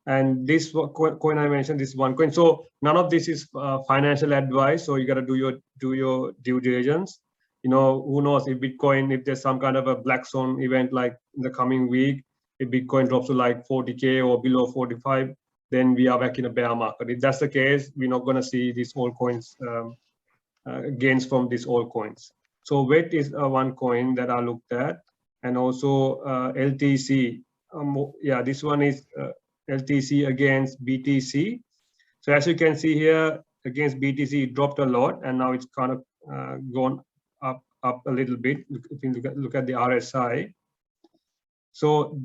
And this coin I mentioned, this one coin. So none of this is financial advice. So you got to do your due diligence. Who knows if Bitcoin, if there's some kind of a black swan event like in the coming week, if Bitcoin drops to like 40K or below 45, then we are back in a bear market. If that's the case, we're not going to see these altcoins gains from these altcoins. So WET is one coin that I looked at, and also LTC. Yeah, this one is LTC against BTC. So as you can see here, against BTC, it dropped a lot, and now it's kind of gone up a little bit. If you look at the RSI. So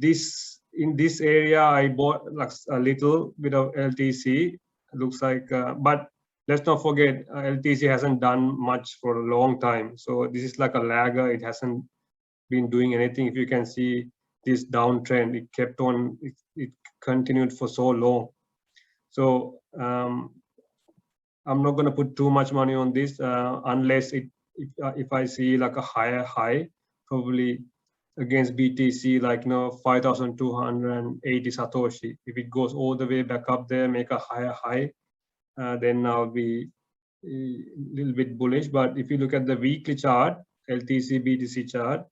in this area, I bought like a little bit of LTC. It looks like, but let's not forget, LTC hasn't done much for a long time. So this is like a lagger. It hasn't been doing anything. If you can see this downtrend, it kept on, it continued for so long. So I'm not going to put too much money on this unless if I see like a higher high, probably against BTC, like 5,280 Satoshi. If it goes all the way back up there, make a higher high, then I'll be a little bit bullish. But if you look at the weekly chart, LTC BTC chart,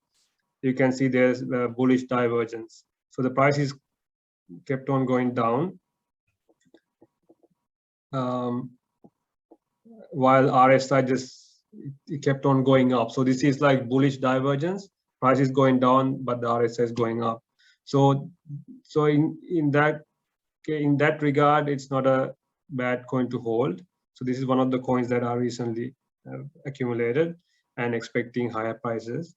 you can see there's a bullish divergence. So the price is kept on going down, while RSI it kept on going up. So this is like bullish divergence. Price is going down, but the RSI is going up. So in that regard, it's not a bad coin to hold. So this is one of the coins that are recently accumulated and expecting higher prices.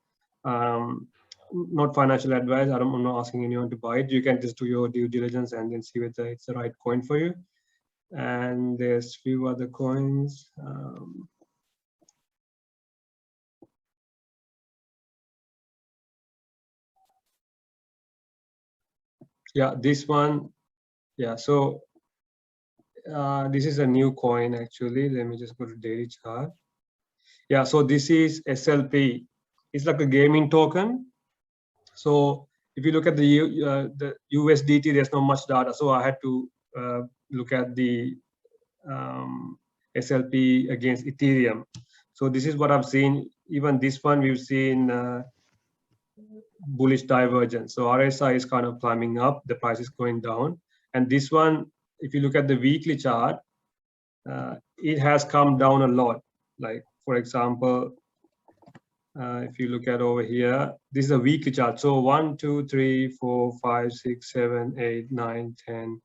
Not financial advice. I'm not asking anyone to buy it. You can just do your due diligence and then see whether it's the right coin for you. And there's few other coins. Yeah, this one. Yeah, so this is a new coin actually. Let me just go to daily chart. Yeah, so this is SLP. It's like a gaming token. So if you look at the USDT, there's not much data. So I had to look at the SLP against Ethereum. So this is what I've seen. Even this one, we've seen bullish divergence. So RSI is kind of climbing up, the price is going down. And this one, if you look at the weekly chart, it has come down a lot. Like, for example, if you look at over here, this is a weekly chart. So 1, 2, 3, 4, 5, 6, 7, 8, 9, 10,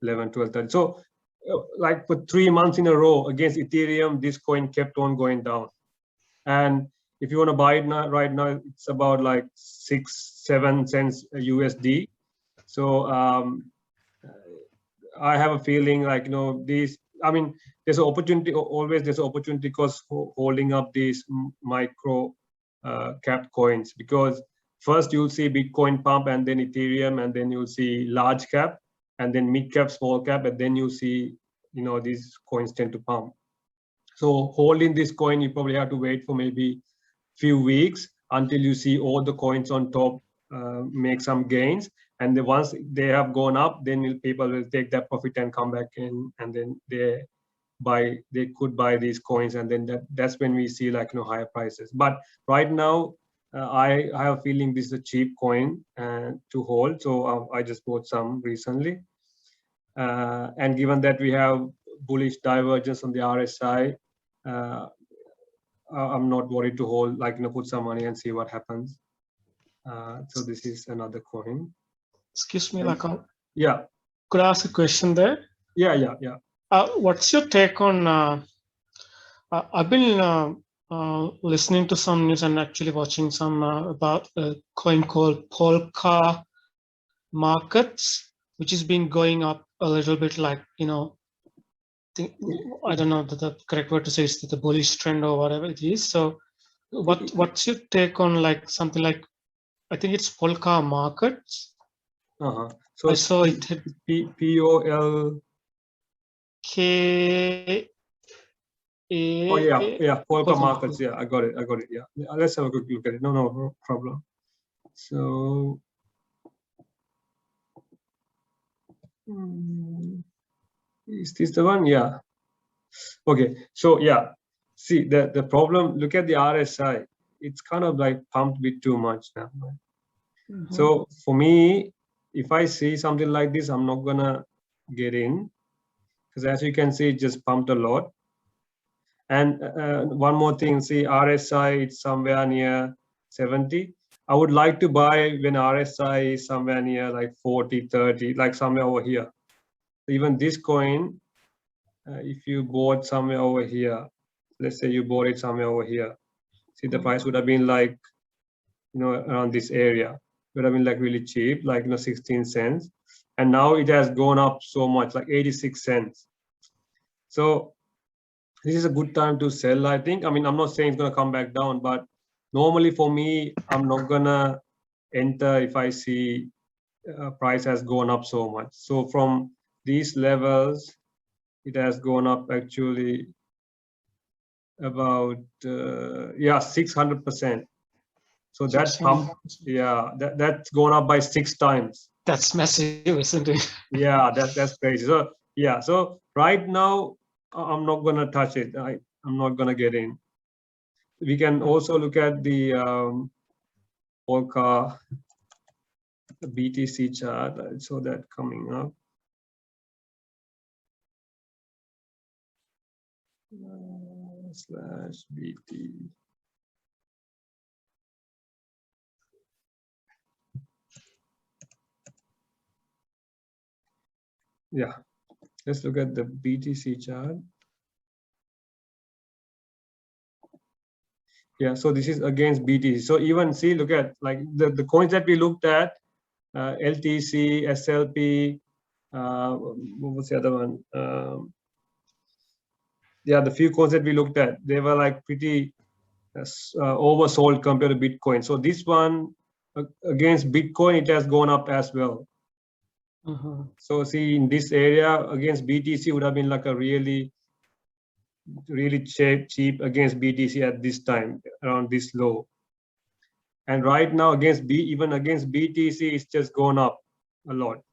11, 12, 13. So like for 3 months in a row against Ethereum, this coin kept on going down. And if you want to buy it now, right now, it's about like 6-7 cents USD. So I have a feeling like, these, I mean, there's an opportunity, always there's an opportunity cost for holding up these micro cap coins, because first you'll see Bitcoin pump, and then Ethereum, and then you'll see large cap, and then mid cap, small cap, and then you see, these coins tend to pump. So holding this coin, you probably have to wait for maybe few weeks until you see all the coins on top make some gains, and then once they have gone up, then people will take that profit and come back in, and then they could buy these coins, and then that's when we see like higher prices. But right now I have a feeling this is a cheap coin to hold, so I just bought some recently, and given that we have bullish divergence on the RSI, I'm not worried to hold, like put some money and see what happens. So this is another coin. Excuse me, Lakal. Yeah. Could I ask a question there? Yeah. What's your take on? I've been listening to some news and actually watching some about a coin called Polka Markets, which has been going up a little bit like, you know, I don't know the correct word to say is the bullish trend or whatever it is. So what's your take on like something like, I think it's Polka markets. So I saw it POL. K. Oh yeah, Polka markets. Yeah, I got it. Yeah, let's have a quick look at it. No problem. So is this the one? Yeah. Okay. So yeah, see the problem. Look at the RSI. It's kind of like pumped a bit too much now. So for me, if I see something like this, I'm not gonna get in, because as you can see, it just pumped a lot. And one more thing, see RSI, it's somewhere near 70. I would like to buy when RSI is somewhere near like 40, 30, like somewhere over here. Even this coin, if you bought somewhere over here, let's say you bought it somewhere over here, see the price would have been like, around this area, would have been like really cheap, like 16 cents. And now it has gone up so much, like 86 cents. So this is a good time to sell, I think. I mean, I'm not saying it's gonna come back down, but normally for me, I'm not gonna enter if I see price has gone up so much. So from these levels, it has gone up actually about 600%. So that pump, that's gone up by 6 times. That's massive, isn't it? Yeah, that's crazy. So yeah, so right now I'm not gonna touch it. I'm not gonna get in. We can also look at the Polka BTC chart. I saw that coming up. Slash BT. Yeah, let's look at the BTC chart. Yeah, so this is against BTC. So even see, look at like the coins that we looked at, LTC, SLP, what was the other one? Yeah, the few coins that we looked at, they were like pretty oversold compared to Bitcoin. So this one against Bitcoin, it has gone up as well. So see, in this area against BTC would have been like a really cheap against BTC at this time, around this low. And right now even against BTC, it's just gone up a lot.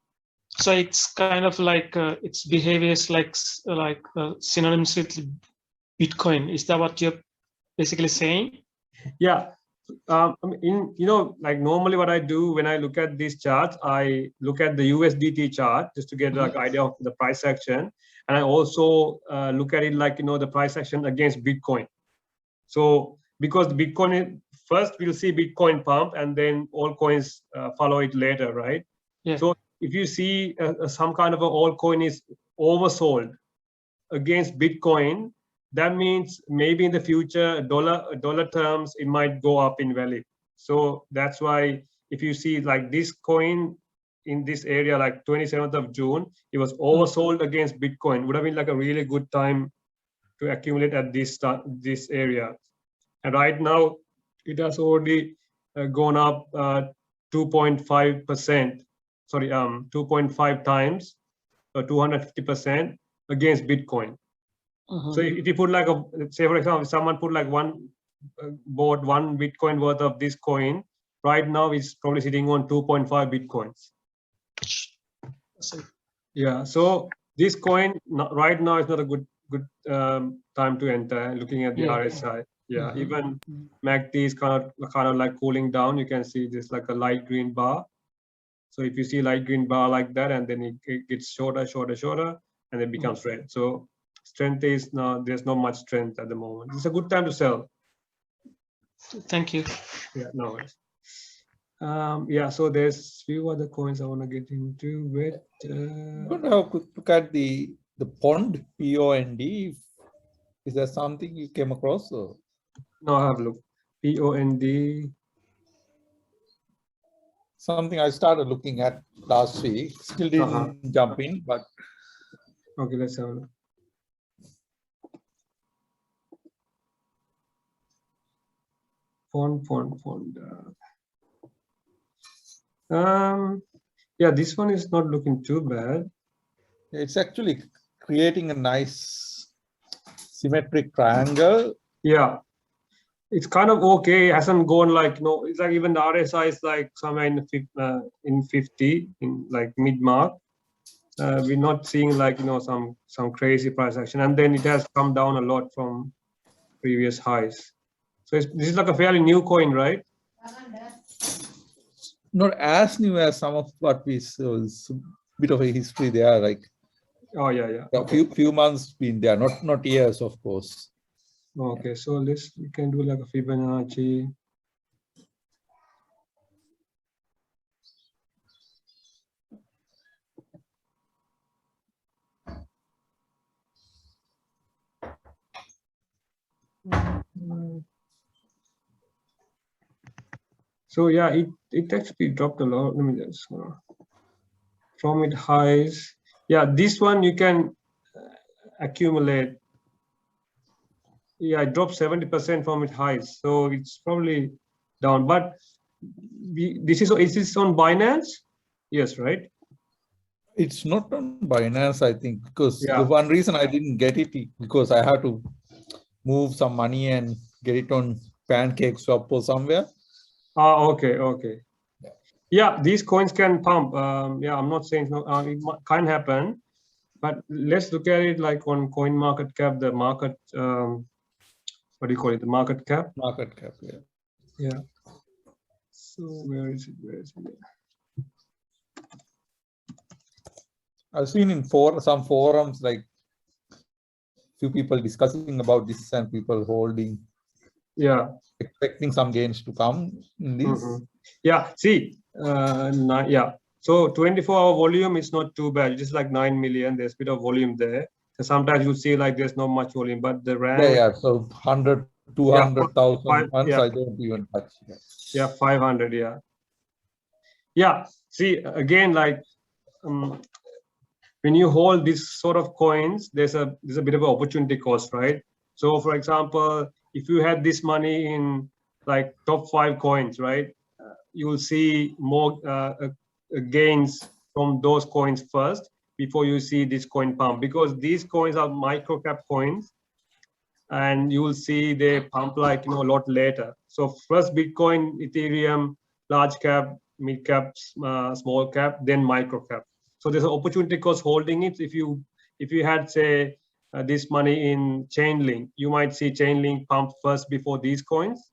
So it's kind of like its behaviors like synonymous with Bitcoin. Is that what you're basically saying? Yeah. Like normally what I do when I look at these charts, I look at the USDT chart just to get like idea of the price action. And I also look at it like, the price action against Bitcoin. So because the Bitcoin, first we'll see Bitcoin pump and then all coins follow it later, right? Yeah. So if you see some kind of an altcoin is oversold against Bitcoin, that means maybe in the future, dollar terms, it might go up in value. So that's why if you see like this coin in this area, like 27th of June, it was oversold against Bitcoin. Would have been like a really good time to accumulate at this area. And right now, it has already gone up 2.5%. Sorry, 2.5 times, 250% against Bitcoin. So if you put like say for example, someone put like bought 1 Bitcoin worth of this coin, right now it's probably sitting on 2.5 Bitcoins. Yeah, so this coin right now is not a good time to enter. Looking at the RSI, even MACD is kind of like cooling down. You can see this like a light green bar. So if you see light green bar like that, and then it gets shorter, and it becomes red. So strength is now, there's not much strength at the moment. It's a good time to sell. Thank you. Yeah, no worries. Yeah, so there's few other coins I want to get into with. But have a quick look at the pond, POND. Is there something you came across? Or? No, I have looked. POND. Something I started looking at last week. Still didn't jump in, but Okay, let's have a look. Font. Yeah, this one is not looking too bad. it's actually creating a nice symmetric triangle. Yeah, it's kind of okay. It hasn't gone like, it's like even the RSI is like somewhere in 50 in like mid mark. We're not seeing like, some crazy price action, and then it has come down a lot from previous highs. So this is like a fairly new coin, right? Not as new as some of what we saw. It's a bit of a history there, like Oh yeah. a few months been there, not years, of course. Okay, so we can do like a Fibonacci. So yeah, it actually dropped a lot. Let me just from its highs. Yeah, this one you can accumulate. Yeah, it dropped 70% from its highs, so it's probably down. But is this on Binance? Yes, right? It's not on Binance, I think, because Yeah. the one reason I didn't get it because I had to move some money and get it on Pancake Swap or somewhere. Okay. Yeah, these coins can pump. Yeah, I'm not saying no, it can happen, but let's look at it like on coin market cap, the market, what do you call it? The market cap. Market cap, yeah. Yeah. So where is it? I've seen in some forums like few people discussing about this and people holding. Yeah. Expecting some gains to come in this. Yeah. See, yeah. So 24-hour volume is not too bad. It's just like 9 million. There's a bit of volume there. So sometimes you see like there's not much volume, but the rank. Yeah. So 100, 200,000 months, yeah. I don't even touch. Yeah, 500. Yeah. Yeah. See, again, like when you hold this sort of coins, there's a bit of an opportunity cost, right? So, for example, if you had this money in like top 5 coins, right, you will see more gains from those coins first before you see this coin pump, because these coins are micro cap coins, and you will see they pump like a lot later. So first Bitcoin, Ethereum, large cap, mid cap, small cap, then micro cap. So there's an opportunity cost holding it. If you had say this money in Chainlink, you might see Chainlink pump first before these coins.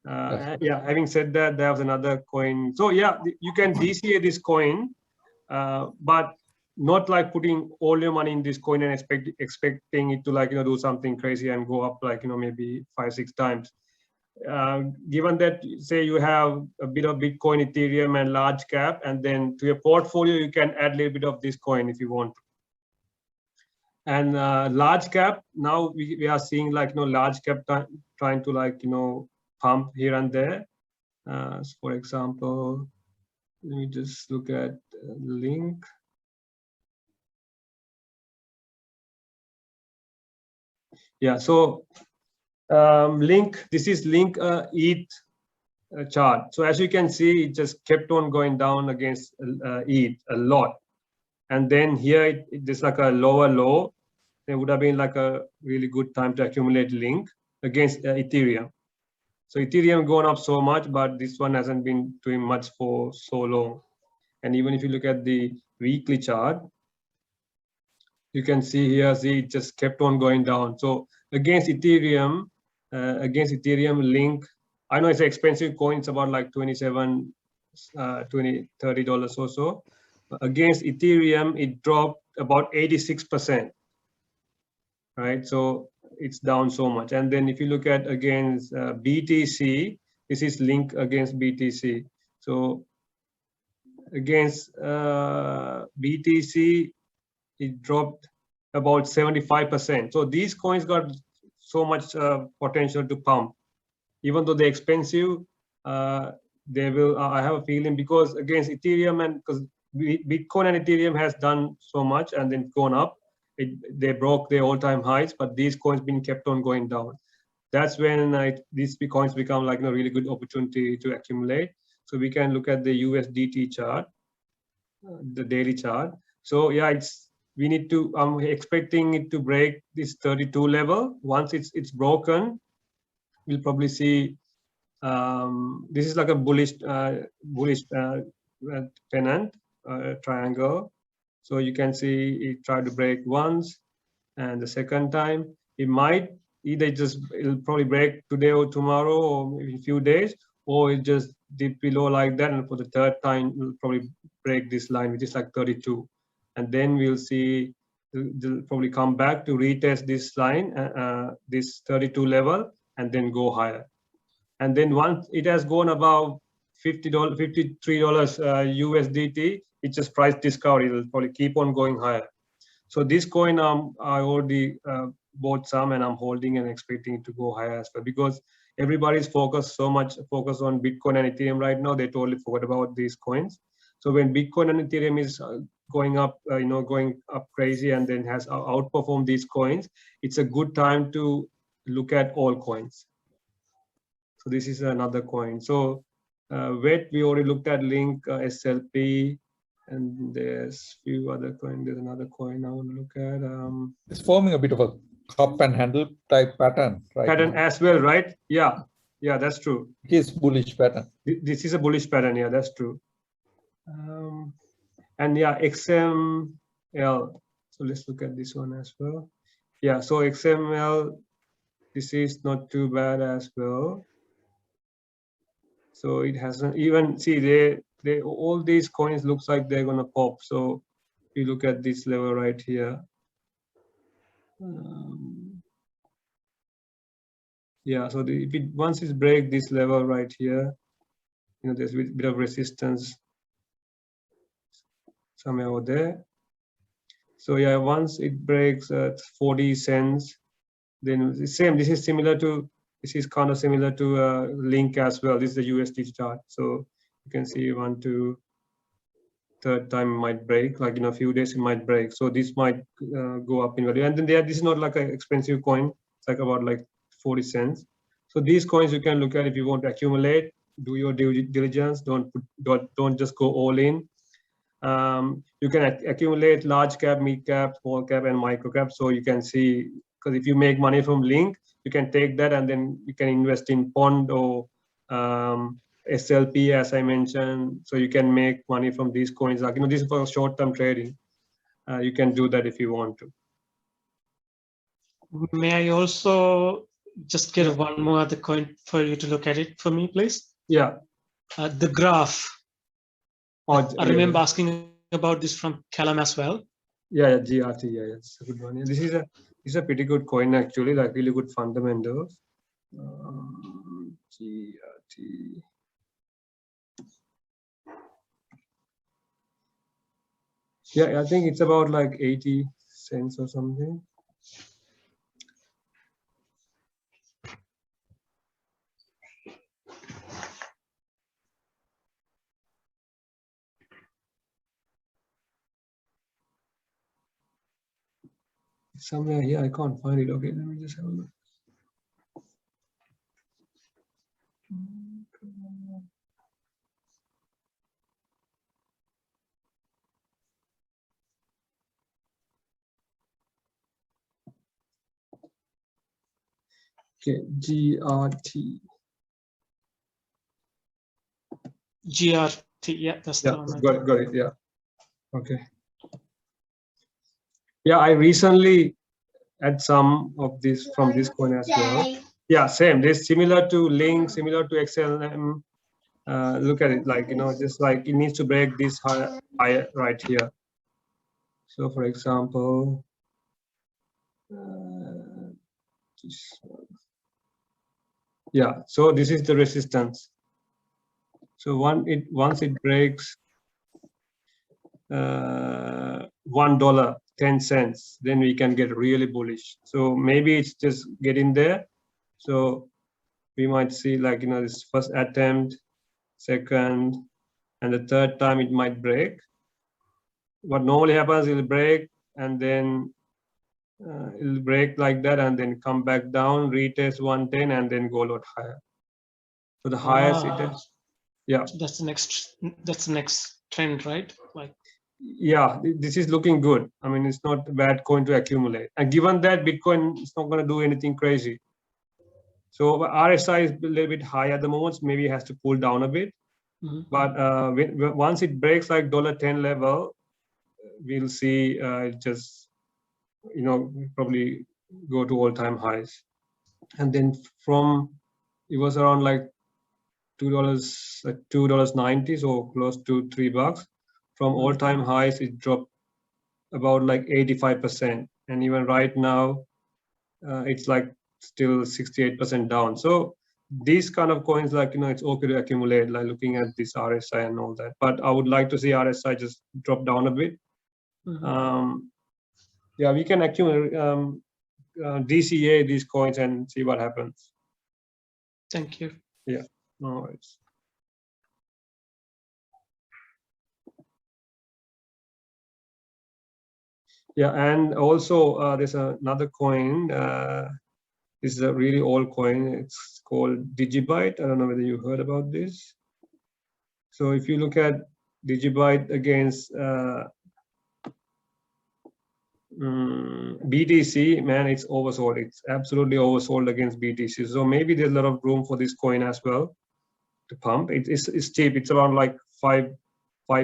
Yeah, having said that, there was another coin. So yeah, you can DCA this coin, but not like putting all your money in this coin and expecting it to like do something crazy and go up like maybe 5-6 times. Given that say you have a bit of Bitcoin, Ethereum, and large cap, and then to your portfolio you can add a little bit of this coin if you want. And large cap, now we are seeing like large cap trying to like pump here and there. So for example, let me just look at Link. Yeah, so Link, this is Link ETH chart. So as you can see, it just kept on going down against ETH a lot. And then here, there's like a lower low. There would have been like a really good time to accumulate Link against Ethereum. So Ethereum gone up so much, but this one hasn't been doing much for so long. And even if you look at the weekly chart, you can see here, it just kept on going down. So against Ethereum, Link, I know it's an expensive coin, it's about like $27, $30 or so. Against Ethereum, it dropped about 86%, right? So it's down so much. And then if you look at against BTC, this is Link against BTC. So against BTC, it dropped about 75%. So these coins got so much potential to pump. Even though they're expensive, they will. I have a feeling because against Ethereum and because Bitcoin and Ethereum has done so much and then gone up. They broke their all-time highs, but these coins been kept on going down. That's when these coins become like a really good opportunity to accumulate. So we can look at the USDT chart, the daily chart. So yeah, we need to. I'm expecting it to break this 32 level. Once it's broken, we'll probably see. This is like a bullish pennant triangle. So you can see it tried to break once, and the second time it might it'll probably break today or tomorrow or maybe a few days, or it just dip below like that, and for the third time it'll probably break this line, which is like 32, and then we'll see they'll probably come back to retest this line, this 32 level, and then go higher. And then once it has gone above $53 USDT, it's just price discovery. It'll probably keep on going higher. So this coin, I already bought some, and I'm holding and expecting it to go higher as well, because everybody's focused on Bitcoin and Ethereum right now. They totally forgot about these coins. So when Bitcoin and Ethereum is going up, going up crazy, and then has outperformed these coins, it's a good time to look at all coins. So this is another coin. So WET, we already looked at Link, SLP, and there's few other coins. There's another coin I want to look at. It's forming a bit of a cup and handle type pattern, right? Pattern as well, right? Yeah, that's true. It is bullish pattern. This is a bullish pattern. Yeah, that's true. And yeah, XML. So let's look at this one as well. Yeah, so XML, this is not too bad as well. So it hasn't even, see, they all these coins looks like they're gonna pop. So you look at this level right here. Yeah, so once it break this level right here, there's a bit of resistance somewhere over there. So yeah, once it breaks 40 cents, then the same. This is kind of similar to Link as well. This is the USD chart. So you can see 1, 2, third time it might break. Like in a few days it might break. So this might go up in value. And then this is not like an expensive coin. It's like about like 40 cents. So these coins you can look at if you want to accumulate. Do your due diligence. Don't just go all in. You can accumulate large cap, mid cap, small cap, and micro cap. So you can see, because if you make money from Link, you can take that and then you can invest in Pond or SLP, as I mentioned. So you can make money from these coins. Like, this is for short-term trading. You can do that if you want to. May I also just get one more other coin for you to look at it for me, please? Yeah. The graph. I remember asking about this from Callum as well. Yeah, GRT. Yeah, it's a good one. Yeah, this is a pretty good coin actually, like really good fundamentals. GRT. Yeah, I think it's about like 80 cents or something. Somewhere here, I can't find it. Okay, let me just have a look. Okay, GRT. GRT, yeah, that's the one. Got it, yeah. Okay. Yeah, I recently had some of this from this coin as well. Yeah, same. This similar to Link, similar to XLM. Look at it, like, just like it needs to break this high right here. So for example, this one. Yeah, so this is the resistance. So once it breaks $1.10, then we can get really bullish. So maybe it's just getting there. So we might see, like, this first attempt, second, and the third time it might break. What normally happens, it'll break and then it'll break like that and then come back down, retest 110 and then go a lot higher. So the highest it is, yeah. That's the next trend, right? Like, yeah, this is looking good. I mean, it's not a bad coin to accumulate. And given that Bitcoin is not going to do anything crazy. So RSI is a little bit high at the moment. Maybe it has to cool down a bit. But once it breaks like $10 level, we'll see it just, probably go to all-time highs. And then from, it was around like $2.90, so close to $3. From all-time highs, it dropped about like 85%. And even right now, it's like still 68% down. So these kind of coins, like, it's okay to accumulate, like looking at this RSI and all that. But I would like to see RSI just drop down a bit. Yeah, we can accumulate DCA these coins and see what happens. thank you. Yeah, no worries. Yeah, and also there's another coin. This is a really old coin. It's called Digibyte. I don't know whether you heard about this. So if you look at Digibyte against BTC, man, it's oversold. It's absolutely oversold against BTC. So maybe there's a lot of room for this coin as well to pump. It's cheap. It's around like 5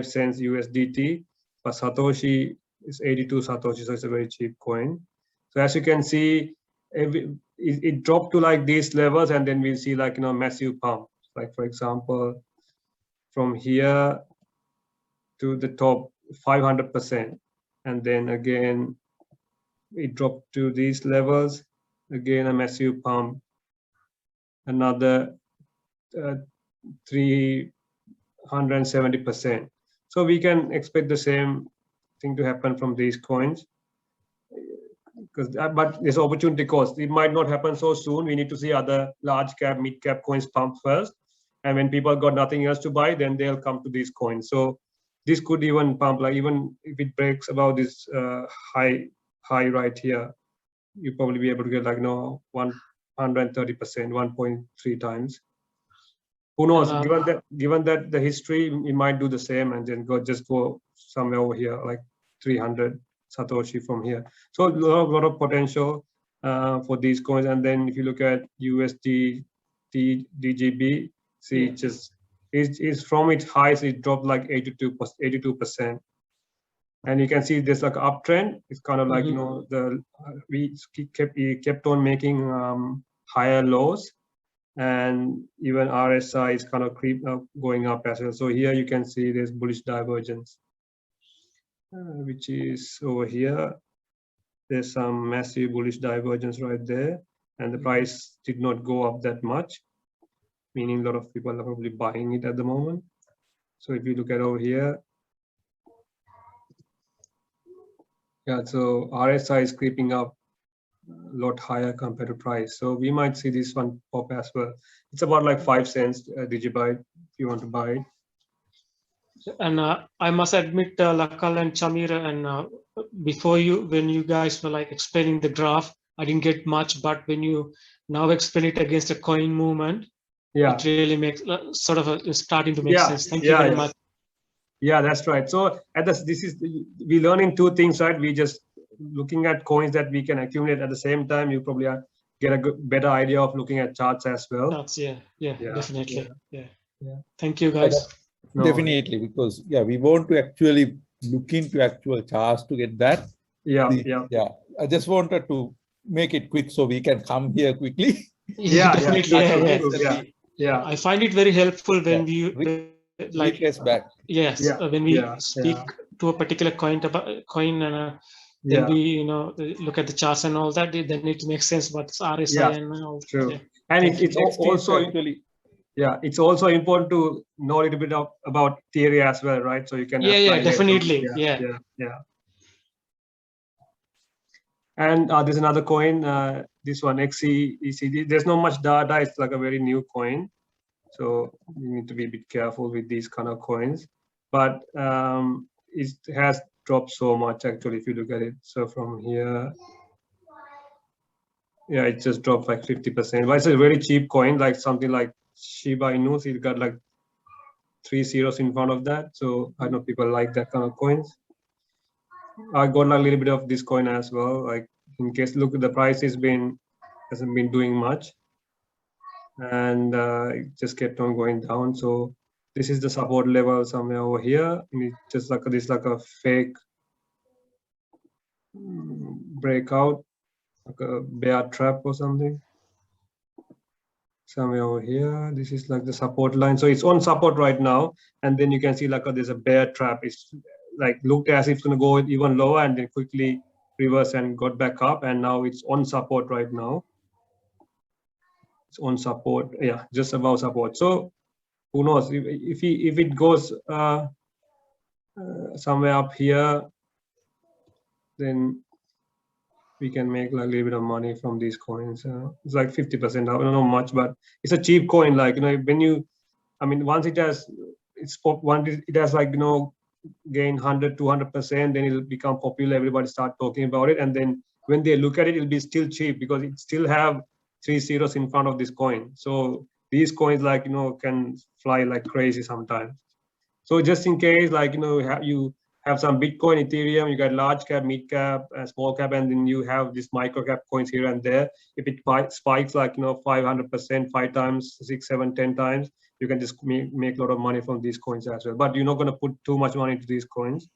cents USDT. But Satoshi is 82 Satoshi, so it's a very cheap coin. So as you can see, it dropped to like these levels, and then we'll see like massive pump. Like for example, from here to the top 500%, and then again it dropped to these levels, again a massive pump, another 370%. So we can expect the same thing to happen from these coins, but there's opportunity cost. It might not happen so soon. We need to see other large cap, mid cap coins pump first, and when people got nothing else to buy, then they'll come to these coins. So this could even pump, like even if it breaks about this high right here, you probably be able to get like 130%, 1.3 times. Who knows? Given that the history, it might do the same and then just go somewhere over here, like 300 Satoshi from here. So a lot of potential for these coins. And then if you look at USD DGB, see, it's from its highs, it dropped like 82%. And you can see there's like an uptrend. It's kind of like we kept on making higher lows. And even RSI is kind of going up as well. So here you can see there's bullish divergence, which is over here. There's some massive bullish divergence right there, and the price did not go up that much, meaning a lot of people are probably buying it at the moment. So if you look at over here, yeah, so RSI is creeping up a lot higher compared to price. So we might see this one pop as well. It's about like 5 cents Digibyte if you want to buy it. And I must admit, Lakal and Chameera, and when you guys were like explaining the graph, I didn't get much, but when you now explain it against a coin movement, it really makes sort of starting to make sense. Thank you very much. Yeah, that's right. So we learning two things, right? We just looking at coins that we can accumulate at the same time. You probably get a better idea of looking at charts as well. Charts, definitely. Yeah. Thank you, guys. No, definitely, because we want to actually look into actual charts to get that. Yeah. I just wanted to make it quick so we can come here quickly. Definitely. Yeah. I find it very helpful when we back. Yes, when we speak to a particular coin and then we look at the charts and all that, then it makes sense what's RSI and all. True. And it's also actually it's also important to know a little bit about theory as well, right? So you can definitely. And there's another coin, this one XECD. There's not much data. It's like a very new coin. So you need to be a bit careful with these kind of coins. But it has dropped so much actually if you look at it. So from here, yeah, it just dropped like 50%. But it's a very cheap coin, like something like Shiba Inu. It got like 3 zeros in front of that. So I know people like that kind of coins. I got a little bit of this coin as well. Like in case, look, the price hasn't been doing much, and it just kept on going down. So this is the support level somewhere over here, and it's just like this, like a fake breakout, like a bear trap or something. Somewhere over here, this is like the support line. So it's on support right now, and then you can see like there's a bear trap. It's like looked as if it's gonna go even lower and then quickly reverse and got back up, and now it's on support right now. It's on support, yeah, just above support. So who knows if it goes somewhere up here, then we can make like a little bit of money from these coins. It's like 50%. I don't know much, but it's a cheap coin. Like, you know, when you, I mean, once it has, it has like, you know, gain 100, 200%, then it'll become popular. Everybody start talking about it. And then when they look at it, it'll be still cheap because it still have 3 zeros in front of this coin. So these coins, like, you know, can fly like crazy sometimes. So just in case, like, you know, you have some Bitcoin, Ethereum, you got large cap, mid cap, small cap, and then you have these micro cap coins here and there. If it spikes like, you know, 500%, 5 times, 6, 7, 10 times, you can just make a lot of money from these coins as well. But you're not going to put too much money into these coins.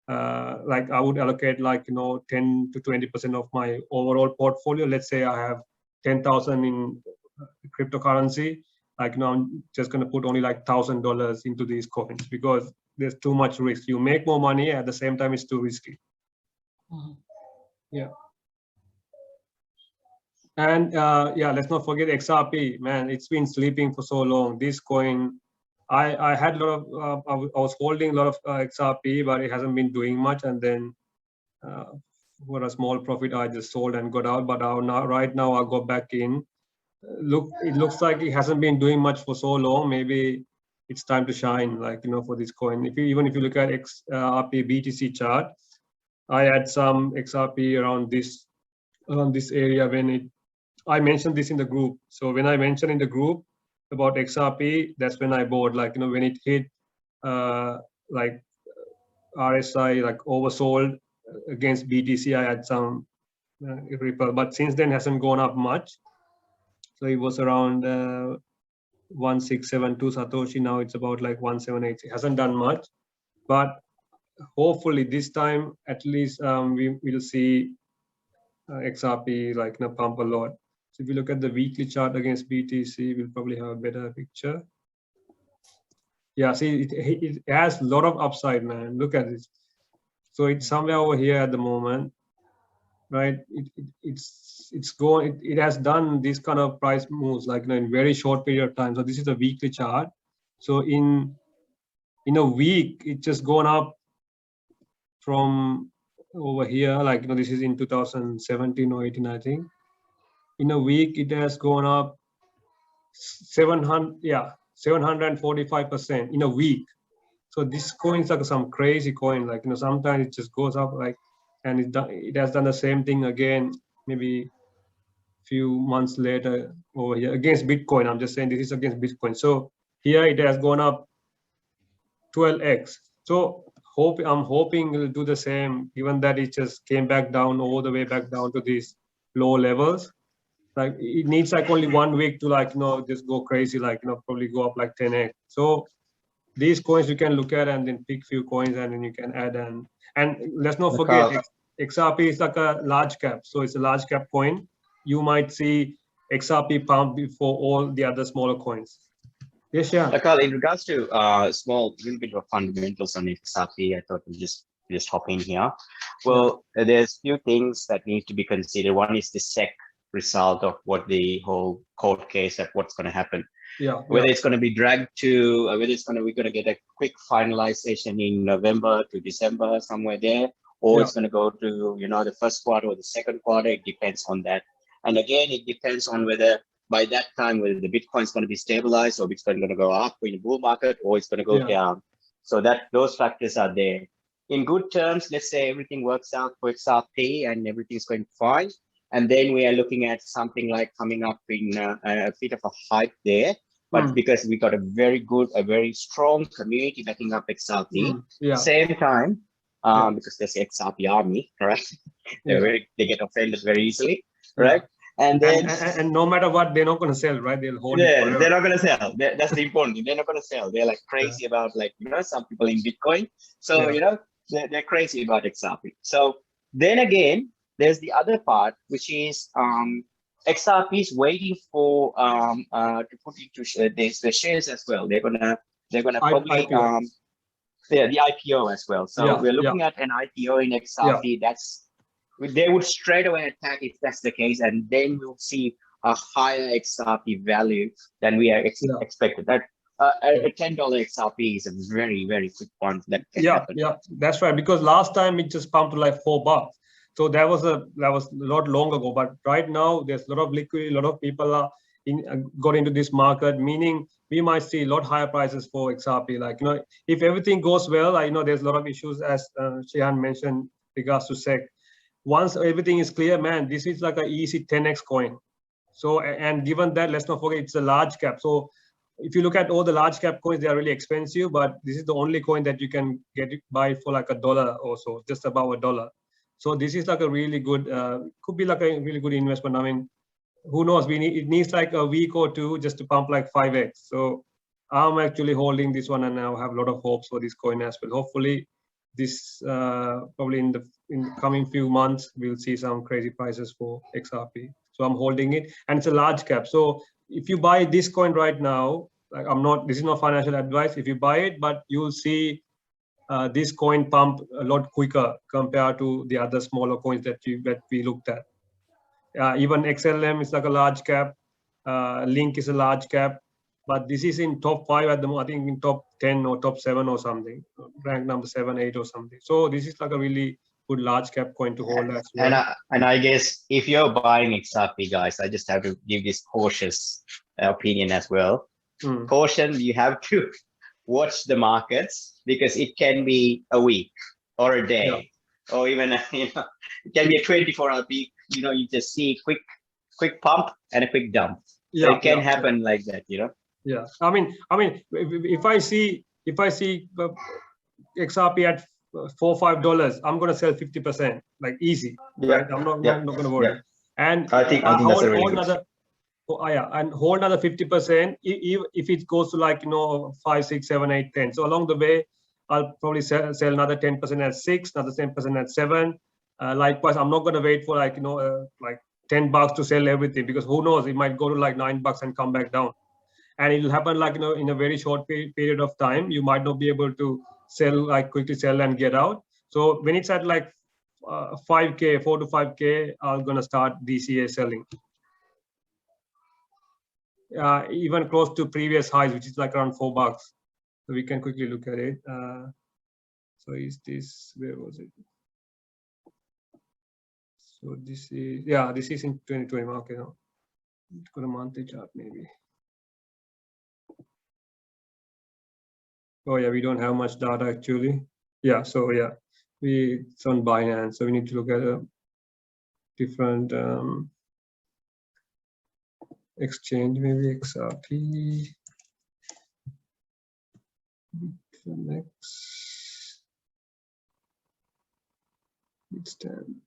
Like I would allocate like, you know, 10 to 20% of my overall portfolio. Let's say I have 10,000 in cryptocurrency. Like, you know, I'm just going to put only like $1,000 into these coins because there's too much risk. You make more money at the same time, it's too risky. Yeah. And yeah, let's not forget XRP, man. It's been sleeping for so long. This coin, I had a lot of, I was holding a lot of XRP, but it hasn't been doing much. And then for a small profit, I just sold and got out. But right now, I go back in. Look, it looks like it hasn't been doing much for so long. Maybe it's time to shine, like, you know, for this coin. Even if you look at XRP BTC chart, I had some XRP around this area when I mentioned this in the group. So when I mentioned in the group about XRP, that's when I bought, like, you know, when it hit like RSI, like oversold against BTC, I had some ripple, but since then hasn't gone up much. So it was around 1672 Satoshi. Now it's about like 1780. It hasn't done much, but hopefully this time at least we will see XRP like, you know, pump a lot. So if you look at the weekly chart against BTC, we'll probably have a better picture. Yeah, see, it has a lot of upside, man. Look at this. So it's somewhere over here at the moment, right? It has done this kind of price moves, like, you know, in very short period of time. So this is a weekly chart. So in a week, it just gone up from over here, like, you know, this is in 2017 or 18, I think. In a week, it has gone up 745% in a week. So this coin's like some crazy coin, like, you know, sometimes it just goes up, like, and it has done the same thing again, maybe few months later over here against Bitcoin. I'm just saying this is against Bitcoin. So here it has gone up 12x. So I'm hoping it'll do the same, given that it just came back down all the way back down to these low levels. Like it needs like only 1 week to, like, you know, just go crazy, like, you know, probably go up like 10x. So these coins you can look at and then pick few coins and then you can add and let's not forget XRP is like a large cap. So it's a large cap coin. You might see XRP pump before all the other smaller coins. Yes, yeah. Lakal, in regards to little bit of fundamentals on XRP, I thought we'll just hop in here. Well, there's few things that need to be considered. One is the SEC result of what the whole court case of what's going to happen. Yeah. Whether it's going to be dragged to, whether we're going to get a quick finalization in November to December, somewhere there, or it's going to go to, you know, the first quarter or the second quarter. It depends on that. And again, it depends on whether by that time, whether the Bitcoin is going to be stabilized or Bitcoin going to go up in the bull market or it's going to go down. So that those factors are there. In good terms, let's say everything works out for XRP and everything's going fine. And then we are looking at something like coming up in a bit of a hype there. But because we got a very strong community backing up XRP, same time, because there's the XRP army, right? They get offended very easily, right? And then and no matter what, they're not going to sell, right? They'll hold it forever. They're not going to sell. That's the important thing. They're not going to sell. They're like crazy about, like, you know, some people in Bitcoin. So, you know, they're crazy about XRP. So then again, there's the other part, which is XRP is waiting for to put into the shares as well. They're gonna probably IPO. the IPO as well. So we're looking at an IPO in XRP. That's, they would straight away attack if that's the case, and then we'll see a higher XRP value than we are expected. That a $10 XRP is a very quick one that can happen. That's right. Because last time it just pumped to like $4. So that was a lot long ago. But right now there's a lot of liquidity. A lot of people are got into this market, meaning we might see a lot higher prices for XRP. Like, you know, if everything goes well, I know there's a lot of issues, as Sheehan mentioned, regards to SEC. Once everything is clear, man, this is like an easy 10x coin. So, and given that, let's not forget it's a large cap. So if you look at all the large cap coins, they are really expensive, but this is the only coin that you can buy for like $1 or so, just about $1. So this is like a really good, could be like a really good investment. I mean, who knows? It needs like a week or two just to pump like 5x. So I'm actually holding this one, and I have a lot of hopes for this coin as well. Hopefully, this probably in the coming few months we'll see some crazy prices for XRP. So I'm holding it, and it's a large cap. So if you buy this coin right now, like this is not financial advice. If you buy it, but you'll see this coin pump a lot quicker compared to the other smaller coins that we looked at. Even XLM is like a large cap. Link is a large cap, but this is in top 5 at the moment. I think in top 10 or top 7 or something, rank number 7, 8 or something. So this is like a really good large cap coin to hold as well. And I guess if you're buying XRP, guys, I just have to give this cautious opinion as well. Caution, you have to watch the markets, because it can be a week or a day, or even it can be a 24-hour peak. You know, you just see quick pump and a quick dump. So it can happen like that, you know. Yeah, I mean, if I see XRP at $4 or $5, I'm gonna sell 50%, like easy, right? I'm not gonna worry. And I think that's a really good. And hold another 50% if it goes to, like, you know, 5, 6, 7, 8, 10. So along the way, I'll probably sell another 10% at 6, another 10% at 7. Likewise, I'm not going to wait for, like, you know, like $10 to sell everything, because who knows, it might go to like $9 and come back down. And it'll happen, like, you know, in a very short period of time. You might not be able to sell, like quickly sell and get out. So when it's at like 5K, 4 to 5K, I'm going to start DCA selling. Even close to previous highs, which is like around $4. So we can quickly look at it. So is this, where was it? So this is, this is in 2020 market. Now got a monthly chart maybe. Oh yeah, we don't have much data actually. It's on Binance, so we need to look at a different exchange, maybe XRP. Next, it's 10.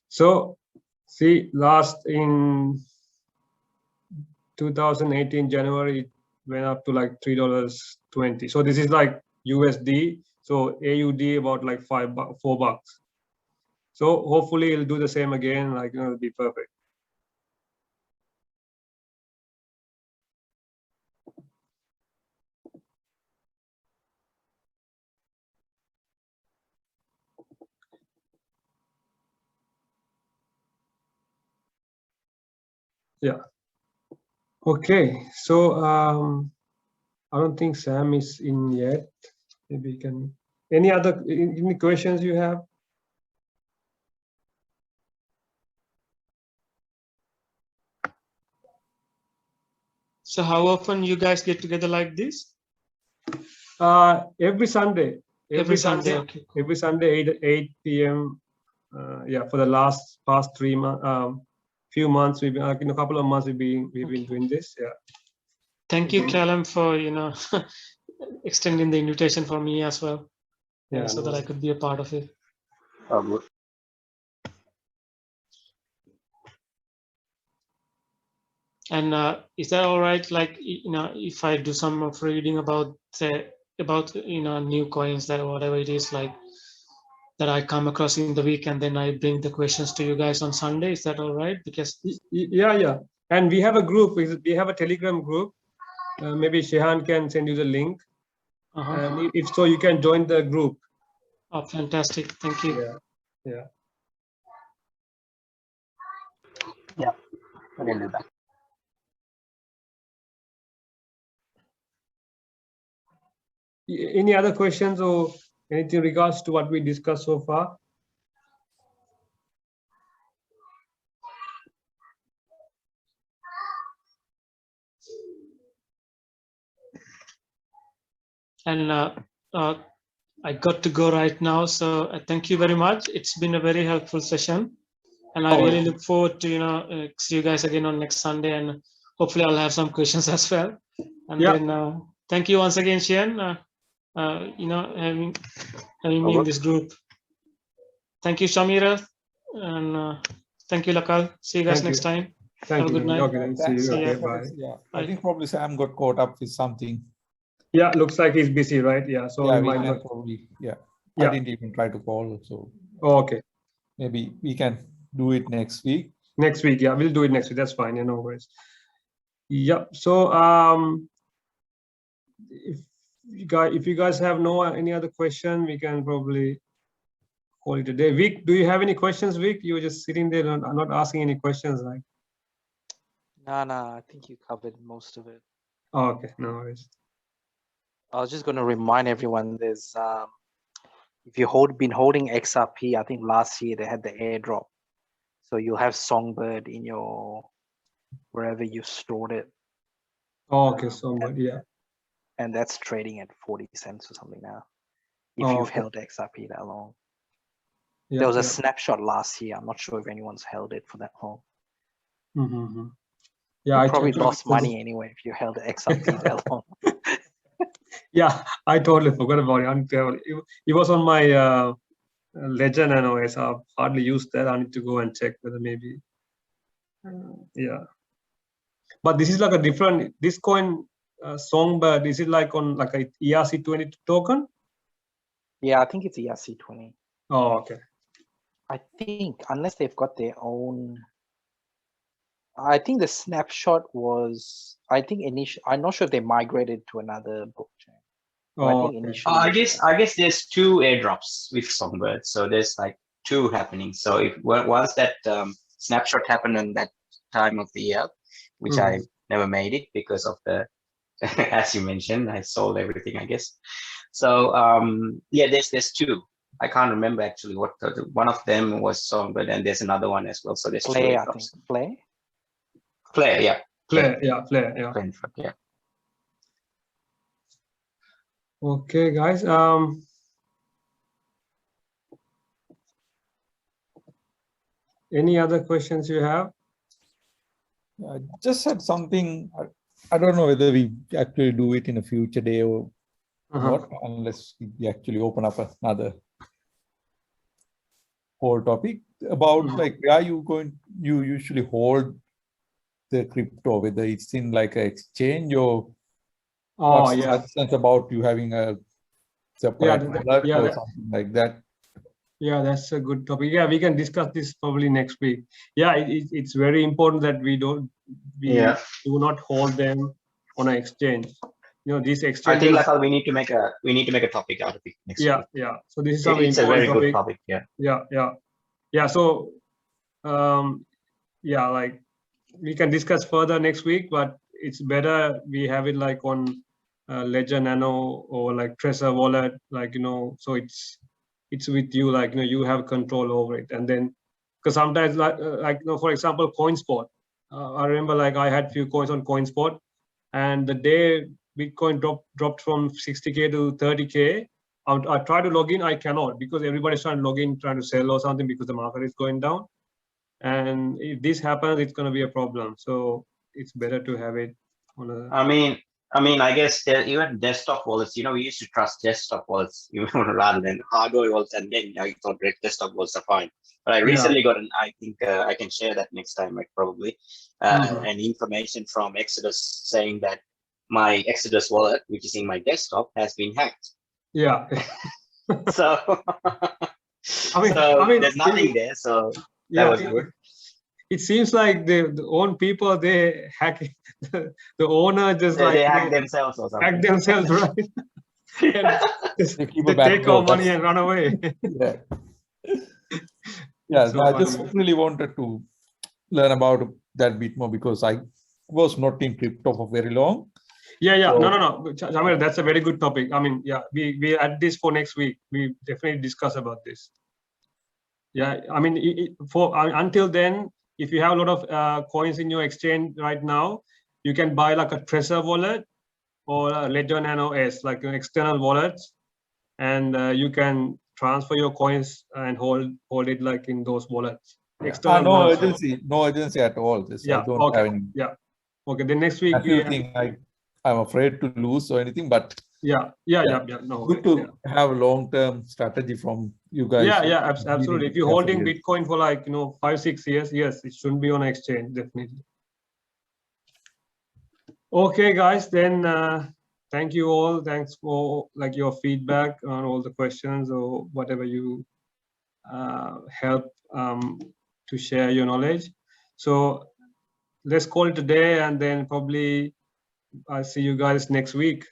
So see, last in 2018 January, it went up to like $3.20. So this is like USD. So AUD about like $4. So hopefully it'll do the same again. Like, you know, it'll be perfect. Okay, so I don't think Sam is in yet. Maybe he can Any other any questions you have? So how often you guys get together like this? Every Sunday. Every Sunday. Okay. Cool. Every Sunday, 8 p.m. Yeah, for the past 3 months, few months, we've been in a couple of months we've been doing this. Yeah. Thank you, Callum, for extending the invitation for me as well. Yeah, So that I could be a part of it. And is that all right? Like, if I do some of reading about new coins, that whatever it is, like that I come across in the week, and then I bring the questions to you guys on Sunday. Is that all right? Because yeah. And we have a group. We have a Telegram group. Maybe Sheehan can send you the link. And if so, you can join the group. Oh, fantastic! Thank you. Yeah. Yeah, I can do that. Any other questions or anything in regards to what we discussed so far? And I got to go right now, so thank you very much. It's been a very helpful session, and I really look forward to see you guys again on next Sunday, and hopefully I'll have some questions as well. And then thank you once again, Sheehan. Having me in this group. Thank you, Chameera, and thank you, Lakal. See you guys next time. Thank Have you. a good night. Okay, see you. Okay, bye. Yeah, I think probably Sam got caught up with something. Yeah, looks like he's busy, right? Yeah, so Yeah, we might can not. probably. Yeah, I didn't even try to call, so. Okay. Maybe we can do it next week. Next week, yeah, we'll do it next week. That's fine. No worries. Yeah. So if you guys have any other question, we can probably call it a day. Vic, do you have any questions, Vic? You were just sitting there not asking any questions, right? No, I think you covered most of it. Oh, okay, no worries. I was just going to remind everyone there's if you've been holding XRP, I think last year they had the airdrop. So you'll have Songbird in your wherever you stored it. Oh, okay, Songbird, yeah. And that's trading at 40 cents or something now. If you've held XRP that long. Yeah, there was a snapshot last year. I'm not sure if anyone's held it for that long. Mm-hmm. Yeah, you probably lost money anyway if you held XRP that long. Yeah, I totally forgot about it. It was on my ledger and OS. I've hardly used that. I need to go and check whether maybe. Yeah, but this is like a different. This coin, Songbird, is it like on like a ERC20 token? Yeah, I think it's ERC20. Oh, okay. I think unless they've got their own. I think the snapshot was. I think initially. I'm not sure if they migrated to another blockchain. Oh, I think initially. I guess there's 2 airdrops with Songbird, so there's like 2 happening. So if once that snapshot happened in that time of the year, which I never made it because of the, as you mentioned, I sold everything, I guess. So yeah, there's 2. I can't remember actually what one of them was Songbird, and there's another one as well. So there's Play, 2 I think. Play, yeah. Flare, yeah. Yeah. Okay, guys. Any other questions you have? I just had something. I don't know whether we actually do it in a future day or not, unless we actually open up another whole topic about like where you usually hold the crypto, whether it's in like an exchange or what's the sense about you having a separate wallet or something like that. Yeah, that's a good topic. Yeah, we can discuss this probably next week. Yeah, it's very important that we do not hold them on an exchange. These exchanges. I think Lakal, we need to make a topic out of it next week. Yeah. So this is it's a very good topic. Yeah. So like we can discuss further next week, but it's better we have it like on Ledger Nano or like Trezor wallet, like, so it's with you, like, you have control over it. And then, because sometimes like, for example, CoinSpot, I remember like I had few coins on CoinSpot, and the day Bitcoin dropped from 60K to 30K, I try to log in, I cannot, because everybody's trying to log in, trying to sell or something, because the market is going down. And if this happens, it's going to be a problem. So it's better to have it on a. I mean, I guess even desktop wallets, we used to trust desktop wallets rather than hardware wallets. And then I thought desktop wallets are fine. But I recently got I think I can share that next time, right, probably, an information from Exodus saying that my Exodus wallet, which is in my desktop, has been hacked. Yeah. So, I mean, there's nothing there. So that was good. It seems like the own people, they hack the owner just they hack themselves or something. Hack themselves, right? they take our money and run away. Yeah. Yeah, so I just really wanted to learn about that bit more, because I was not in crypto for very long. Yeah. So, no. Chameera, that's a very good topic. I mean, yeah, we add this for next week. We definitely discuss about this. Yeah, I mean, until then, if you have a lot of coins in your exchange right now, you can buy like a Trezor wallet or a Ledger Nano S, like an external wallet, and you can transfer your coins and hold it like in those wallets. External no urgency at all. Just, yeah. I don't have any. Yeah. Okay. Then next week. That's the thing. I'm afraid to lose or anything, but yeah. No. Good to have a long-term strategy from you guys. Yeah. Absolutely. If you're holding Bitcoin for like 5-6 years, yes, it shouldn't be on exchange, definitely. Okay, guys. Then thank you all. Thanks for like your feedback on all the questions or whatever you help to share your knowledge. So let's call it a day, and then probably I'll see you guys next week.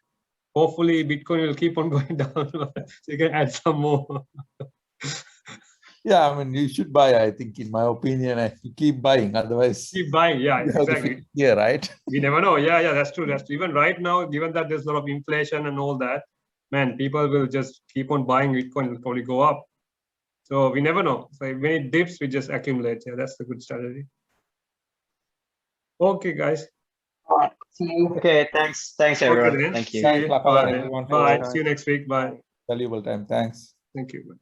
Hopefully Bitcoin will keep on going down, so you can add some more. Yeah, I mean, you should buy, I think, in my opinion, you keep buying, otherwise. Keep buying, yeah, exactly. Yeah, right? We never know. Yeah, that's true. Even right now, given that there's a lot of inflation and all that, man, people will just keep on buying Bitcoin, it will probably go up. So we never know. So when it dips, we just accumulate. Yeah, that's the good strategy. Okay, guys. Okay, thanks everyone. Okay, thank you. Thanks, Bye. everyone. Bye. See you next week. Bye. Valuable time. Thanks. Thank you.